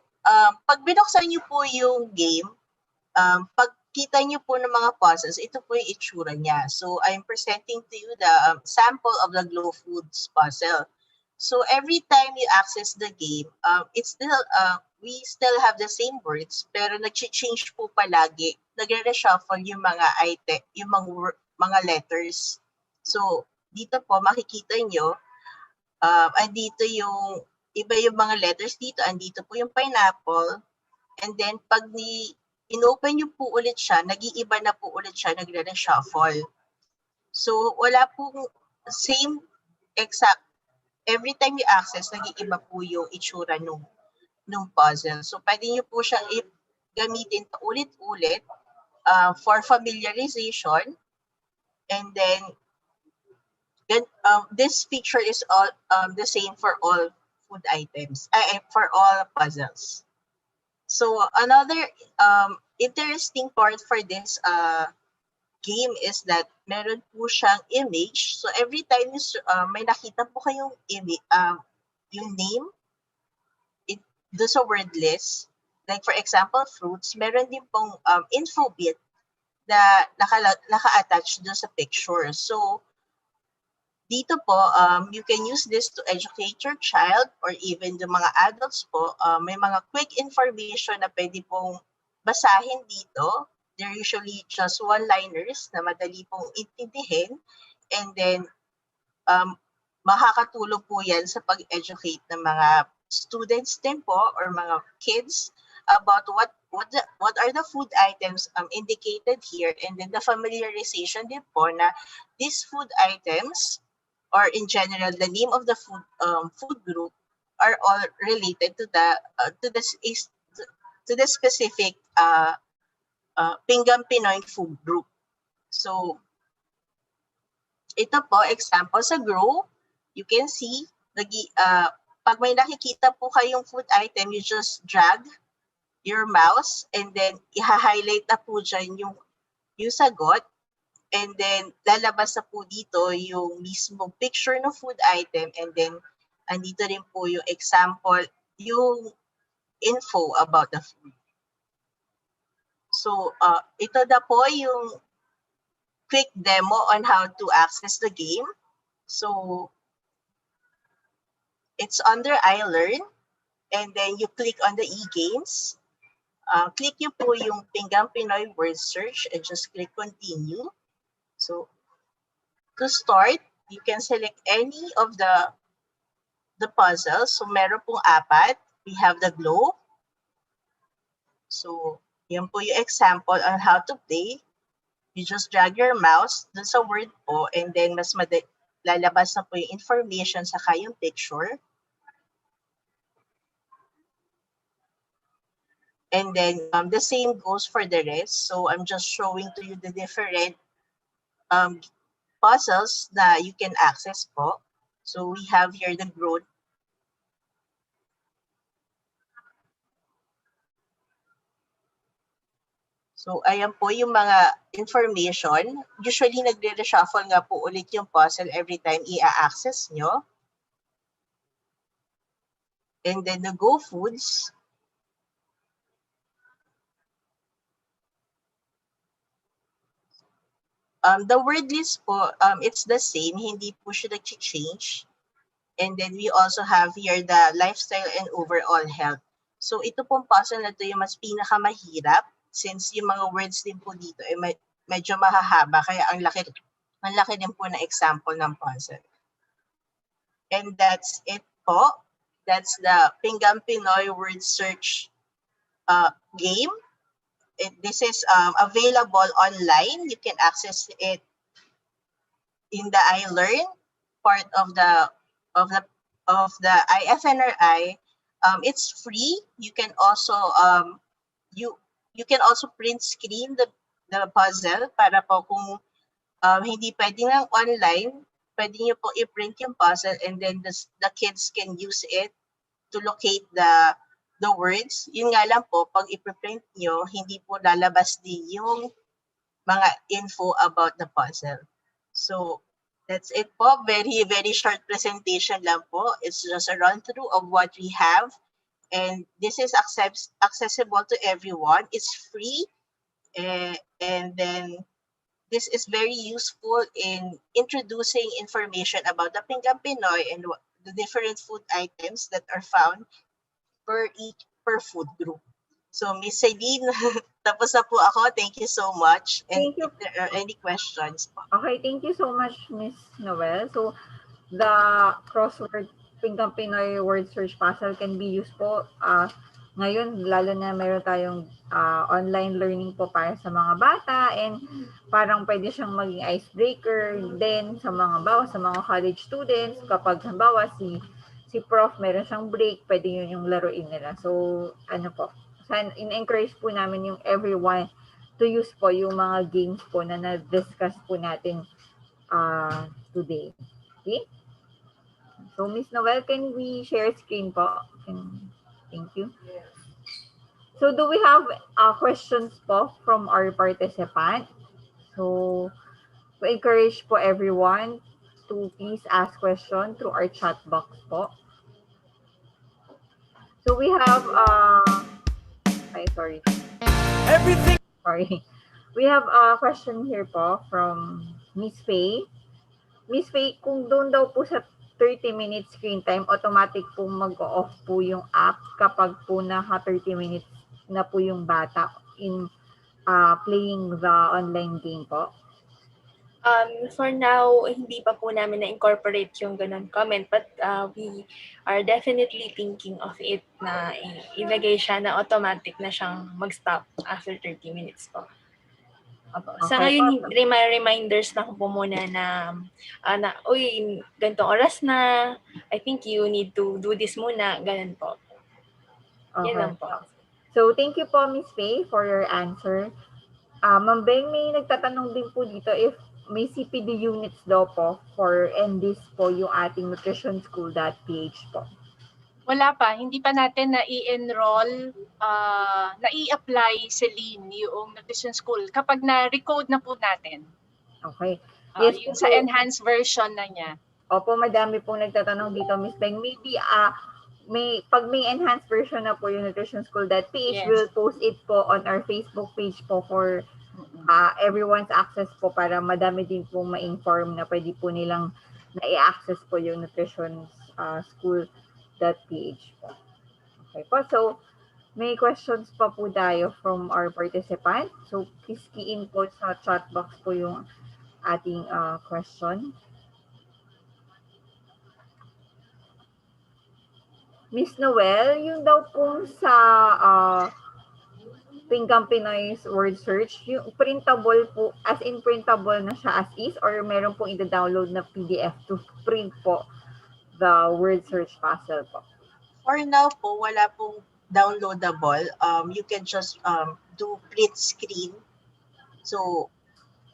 pag binuksan niyo po yung game, pag kita niyo po ng mga puzzles, ito po yung itsura niya. So, I'm presenting to you the sample of the Glow Foods puzzle. So, every time you access the game, it's still, we still have the same words, pero nag-change po palagi. Nagre-reshuffle yung mga item, yung mga letters. So, dito po, makikita nyo, andito yung, iba yung mga letters dito, andito po yung pineapple, and then, pag in-open nyo po ulit siya, nag-iiba na po ulit siya, nagre-reshuffle. So, wala pong same exact. Every time you access, nag-iiba po yung itsura nung puzzle. So, pwede nyo po siyang gamitin ulit-ulit for familiarization. And then, this feature is all the same for all food items, for all puzzles. So another interesting part for this game is that meron po siyang image. So every time may nakita po kayong image, yung name, do sa word list. Like for example, fruits, meron din pong info bit na naka-attach doon sa picture. So dito po, you can use this to educate your child or even the mga adults po. May mga quick information na pwede pong basahin dito. They're usually just one-liners na madali pong intindihin. And then, makakatulong po yan sa pag-educate ng mga students din po or mga kids about what are the food items indicated here, and then the familiarization din po na these food items, or in general the name of the food group, are all related to the specific Pingan Pinoy food group. So ito po example sa grow, you can see pag may nakikita po kayong food item, you just drag your mouse and then i-highlight na po dyan yung sagot, and then lalabas na po dito yung mismong picture ng food item, and then andito rin po yung example, yung info about the food. So ito na po yung quick demo on how to access the game. So it's under iLEARN, and then you click on the e-games. Click nyo po yung Pingan Pinoy word search and just click continue. So to start, you can select any of the puzzles. So meron pong 4. We have the glow. So yan po yung example on how to play. You just drag your mouse dun sa word po, and then mas lalabas na po yung information sa kayong picture. And then the same goes for the rest. So I'm just showing to you the different puzzles that you can access po. So we have here the growth. So ayan po yung mga information. Usually nagre-reshuffle nga po ulit yung puzzle every time i-access nyo. And then the Go Foods. The word list po, it's the same. Hindi po siya nag-change. And then we also have here the lifestyle and overall health. So ito pong puzzle na to yung mas pinakamahirap since yung mga words din po dito ay medyo mahahaba kaya ang laki din po na example ng puzzle. And that's it po. That's the Pingan Pinoy word search game. This is available online. You can access it in the iLEARN part of the FNRI. It's free. You can also you can also print screen the puzzle para po kung hindi pwedeng lang online, pwede nyo po i-print yung puzzle and then the kids can use it to locate the words. Yun nga lang po, pag i-print nyo, hindi po lalabas din yung mga info about the puzzle. So, that's it po. Very, very short presentation lang po. It's just a run-through of what we have. And this is accessible to everyone. It's free. And then, this is very useful in introducing information about the Pingan Pinoy and the different food items that are found per food group. So, Miss Celine, tapos na po ako. Thank you so much. And Thank you. if there are any questions po. Okay, thank you so much, Miss Noel. So, the crossword Pingan Pinoy word search puzzle can be used po ngayon, lalo na meron tayong online learning po para sa mga bata and parang pwede siyang maging icebreaker din sa mga college students kapag halimbawa si prof meron siyang break, pwede yun yung laruin nila. So, in-encourage po namin yung everyone to use po yung mga games po na na-discuss po natin today. Okay? So, Miss Noel, can we share screen po? Thank you. So, do we have questions po from our participant? So, we encourage po everyone to please ask questions through our chat box po. So, we have, Everything. Sorry. We have a question here po from Miss Faye. Miss Faye, kung doon daw po sa 30 minutes screen time, automatic po mag-off po yung app kapag po naka 30 minutes na po yung bata in playing the online game po? For now, hindi pa po namin na-incorporate yung ganun comment, but we are definitely thinking of it na ilagay siya na automatic na siyang mag-stop after 30 minutes po. Sa ngayon, reminders na po muna na uy, ganitong oras na, I think you need to do this muna, ganun po. Okay. Yan lang po. So, thank you po, Miss Faye, for your answer. Ma'am Beng, may nagtatanong din po dito if may CPD units daw po for NDIS po yung ating nutritionschool.ph po. Wala pa, hindi pa natin na-i-enroll, na-i-apply, Celine, yung nutrition school kapag na-recode na po natin. Okay. Yes, yung sa enhanced version na niya. Opo, madami pong nagtatanong dito, Miss Beng. Maybe pag may enhanced version na po yung nutritionschool.ph, yes, we'll post it po on our Facebook page po for everyone's access po para madami din pong ma-inform na pwede po nilang na-i-access po yung nutritionschool.ph po. Okay po, so may questions pa po tayo from our participant. So please key in po sa chat box po yung ating question. Miss Noel, yung daw pong sa Pingan Pinoy's word search, yung printable po, as in printable na siya as is, or meron pong i-download na PDF to print po the word search puzzle po? For now po, wala pong downloadable. You can just do print screen. So,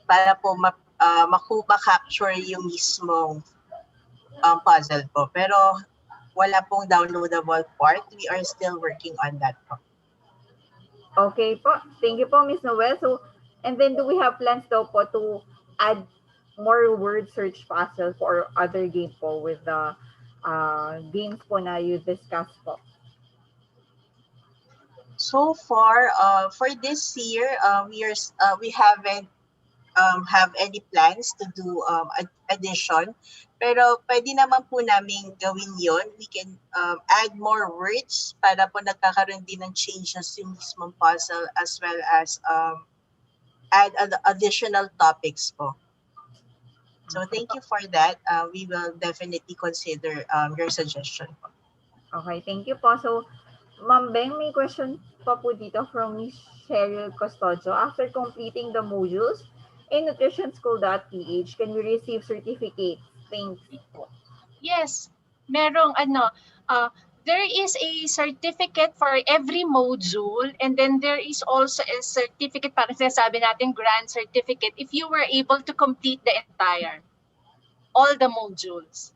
para po ma-capture yung mismong puzzle po. Pero wala pong downloadable part. We are still working on that po. Okay po. Thank you po, Miss Noel. So, and then do we have plans daw po to add more word search puzzle or other game po with the games po na you discussed po? So far, for this year, we haven't have any plans to do addition. Pero pwede naman po namin gawin yon. We can add more words para po nagkakaroon din ng changes yung mismong puzzle as well as add additional topics po. So thank you for that. We will definitely consider your suggestion po. Okay, thank you po. So, Ma'am Beng, may question pa po dito from Miss Cheryl Custodio. After completing the modules in nutritionschool.ph, can we receive certificates? Thanks po. Yes, merong there is a certificate for every module, and then there is also a certificate, parang sinasabi natin grant certificate, if you were able to complete the entire, all the modules.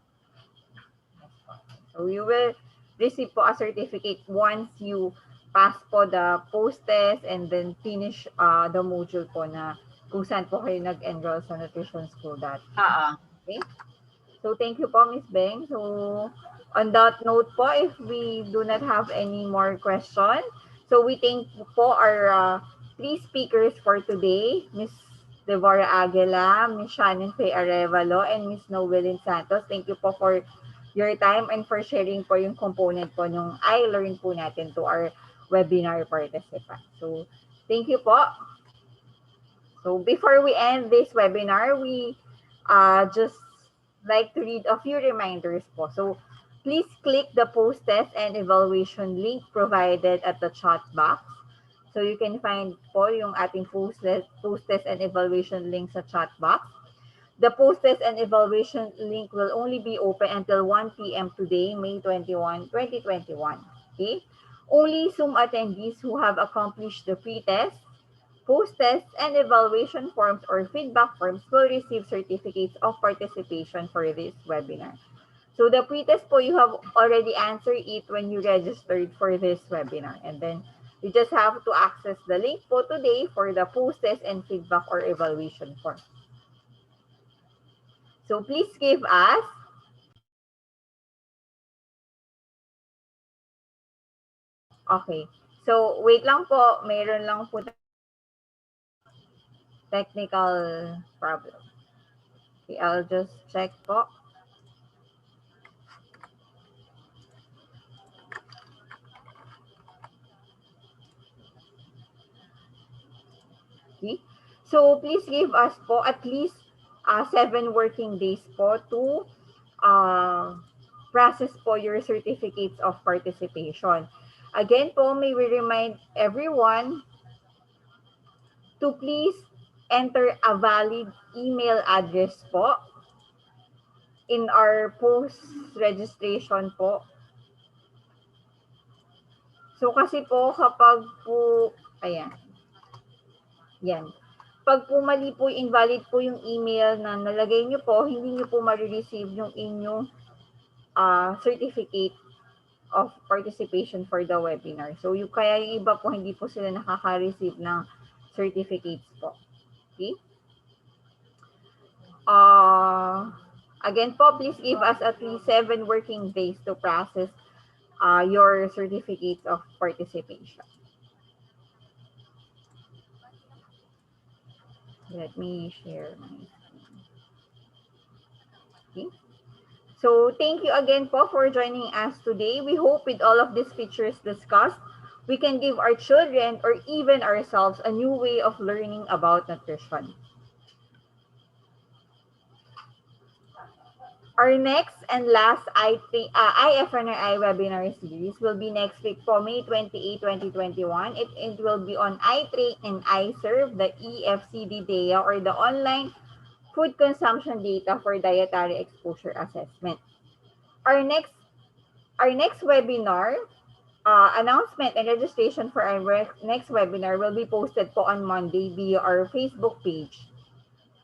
So, you will receive po a certificate once you pass po the post-test and then finish the module po na kung saan po kayo nag-enroll sa nutrition school dati. Okay? So, thank you po, Miss Beng. So, on that note po, if we do not have any more questions, so we thank po our three speakers for today, Miss Deborah Aguila, Miss Shannon Faye Arevalo, and Miss Noelyn Santos. Thank you po for your time and for sharing po yung component po ng iLEARN po natin to our webinar participants. So, thank you po. So, before we end this webinar, we just like to read a few reminders po. So, please click the post-test and evaluation link provided at the chat box. So, you can find po yung ating post-test and evaluation link sa chat box. The post-test and evaluation link will only be open until 1 p.m. today, May 21, 2021. Okay? Only Zoom attendees who have accomplished the pre-test, post-test, and evaluation forms or feedback forms will receive certificates of participation for this webinar. So the pre-test po, you have already answered it when you registered for this webinar. And then you just have to access the link po today for the post-test and feedback or evaluation form. So please give us okay. So wait lang po, mayroon lang po technical problem. Okay, I'll just check po. Okay. So please give us po at least 7 working days po to process po your certificates of participation. Again po, may we remind everyone to please enter a valid email address po in our post-registration po. So kasi po kapag po, ayan, yan. Pag po mali po, invalid po yung email na nalagay nyo po, hindi nyo po ma-receive yung inyong certificate of participation for the webinar. So, kaya yung iba po, hindi po sila nakaka-receive ng certificates po. Okay? Again po, please give us at least 7 working days to process your certificates of participation. Let me share my screen. Okay. So thank you again po for joining us today. We hope with all of these features discussed, we can give our children or even ourselves a new way of learning about nutrition. Our next and last iFNRI webinar series will be next week for May 28, 2021. It will be on iTrain and iServe, the EFCD data or the online food consumption data for dietary exposure assessment. Our next webinar announcement and registration for our next webinar will be posted po on Monday via our Facebook page.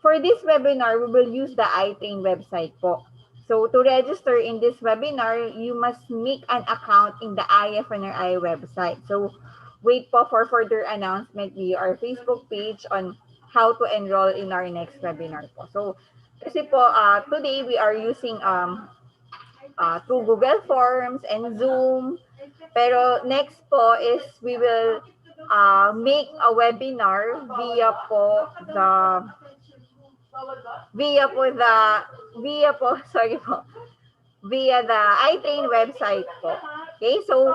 For this webinar, we will use the iTrain website po. So to register in this webinar, you must make an account in the FNRI website. So wait po for further announcement via our Facebook page on how to enroll in our next webinar po. So kasi po, today we are using through Google Forms and Zoom. Pero next po is we will make a webinar via the iTrain website po. Okay, so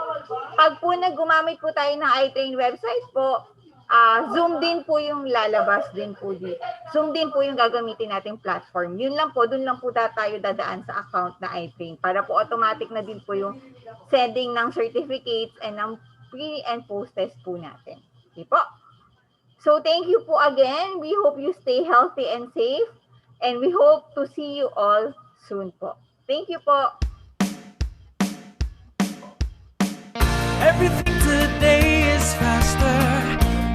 pag po gumamit po tayo ng iTrain website po, Zoom din po yung lalabas din po dito. Zoom din po yung gagamitin nating platform. Yun lang po, dun lang po tayo dadaan sa account na iTrain para po automatic na din po yung sending ng certificates and ng pre and post test po natin. Okay po? So thank you po again. We hope you stay healthy and safe. And we hope to see you all soon po. Thank you po. Everything today is faster.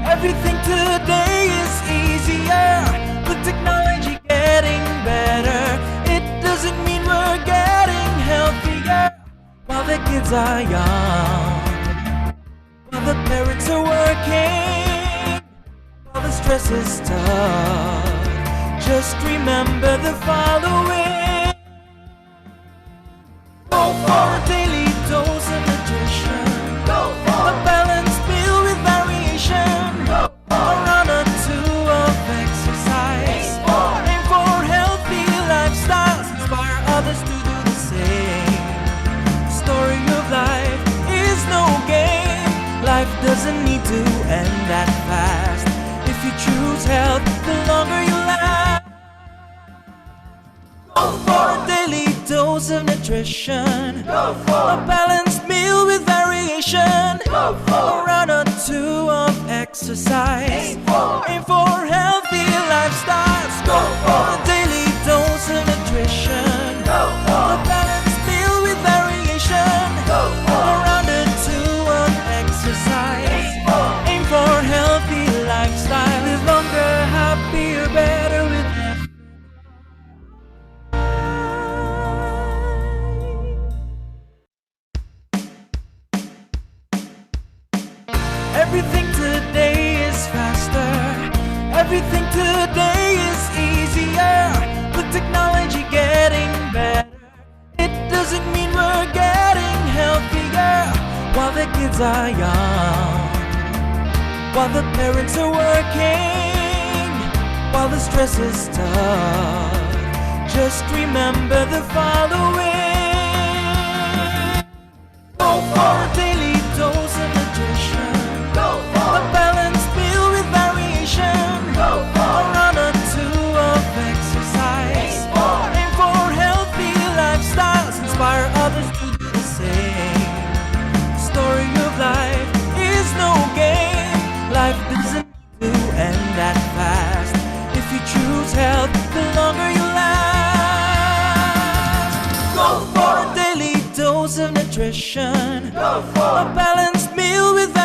Everything today is easier. With technology getting better, it doesn't mean we're getting healthier. While the kids are young, while the parents are working, while the stress is tough, just remember the following. Go for a daily dose of nutrition. Go for a balanced meal with variation. Go for a run or two of exercise. Aim for healthy lifestyles. Inspire others to do the same. The story of life is no game. Life doesn't need to end that fast. If you choose health, the longer you last. Go for a daily dose of nutrition. Go for a balanced meal with variation. Go for a run or two of exercise. Aim for healthy lifestyles. Go for a daily dose of nutrition. Go for a balanced meal with variation. Go for a run or two of exercise. Aim for healthy lifestyle. Live longer, happier, better with everything today is faster. Everything today is easier. With technology getting better, it doesn't mean we're getting healthier. While the kids are young, while the parents are working, while the stress is tough, just remember the following. Go for a daily dose of nutrition. Go for a balanced meal with variation. Go for a run or two of exercise. Aim for healthy lifestyles. Inspire others to do the same. The story of life is no game. Life doesn't need to end that fast. If you choose health, the longer you last. Go for a daily dose of nutrition. Go for a balanced meal with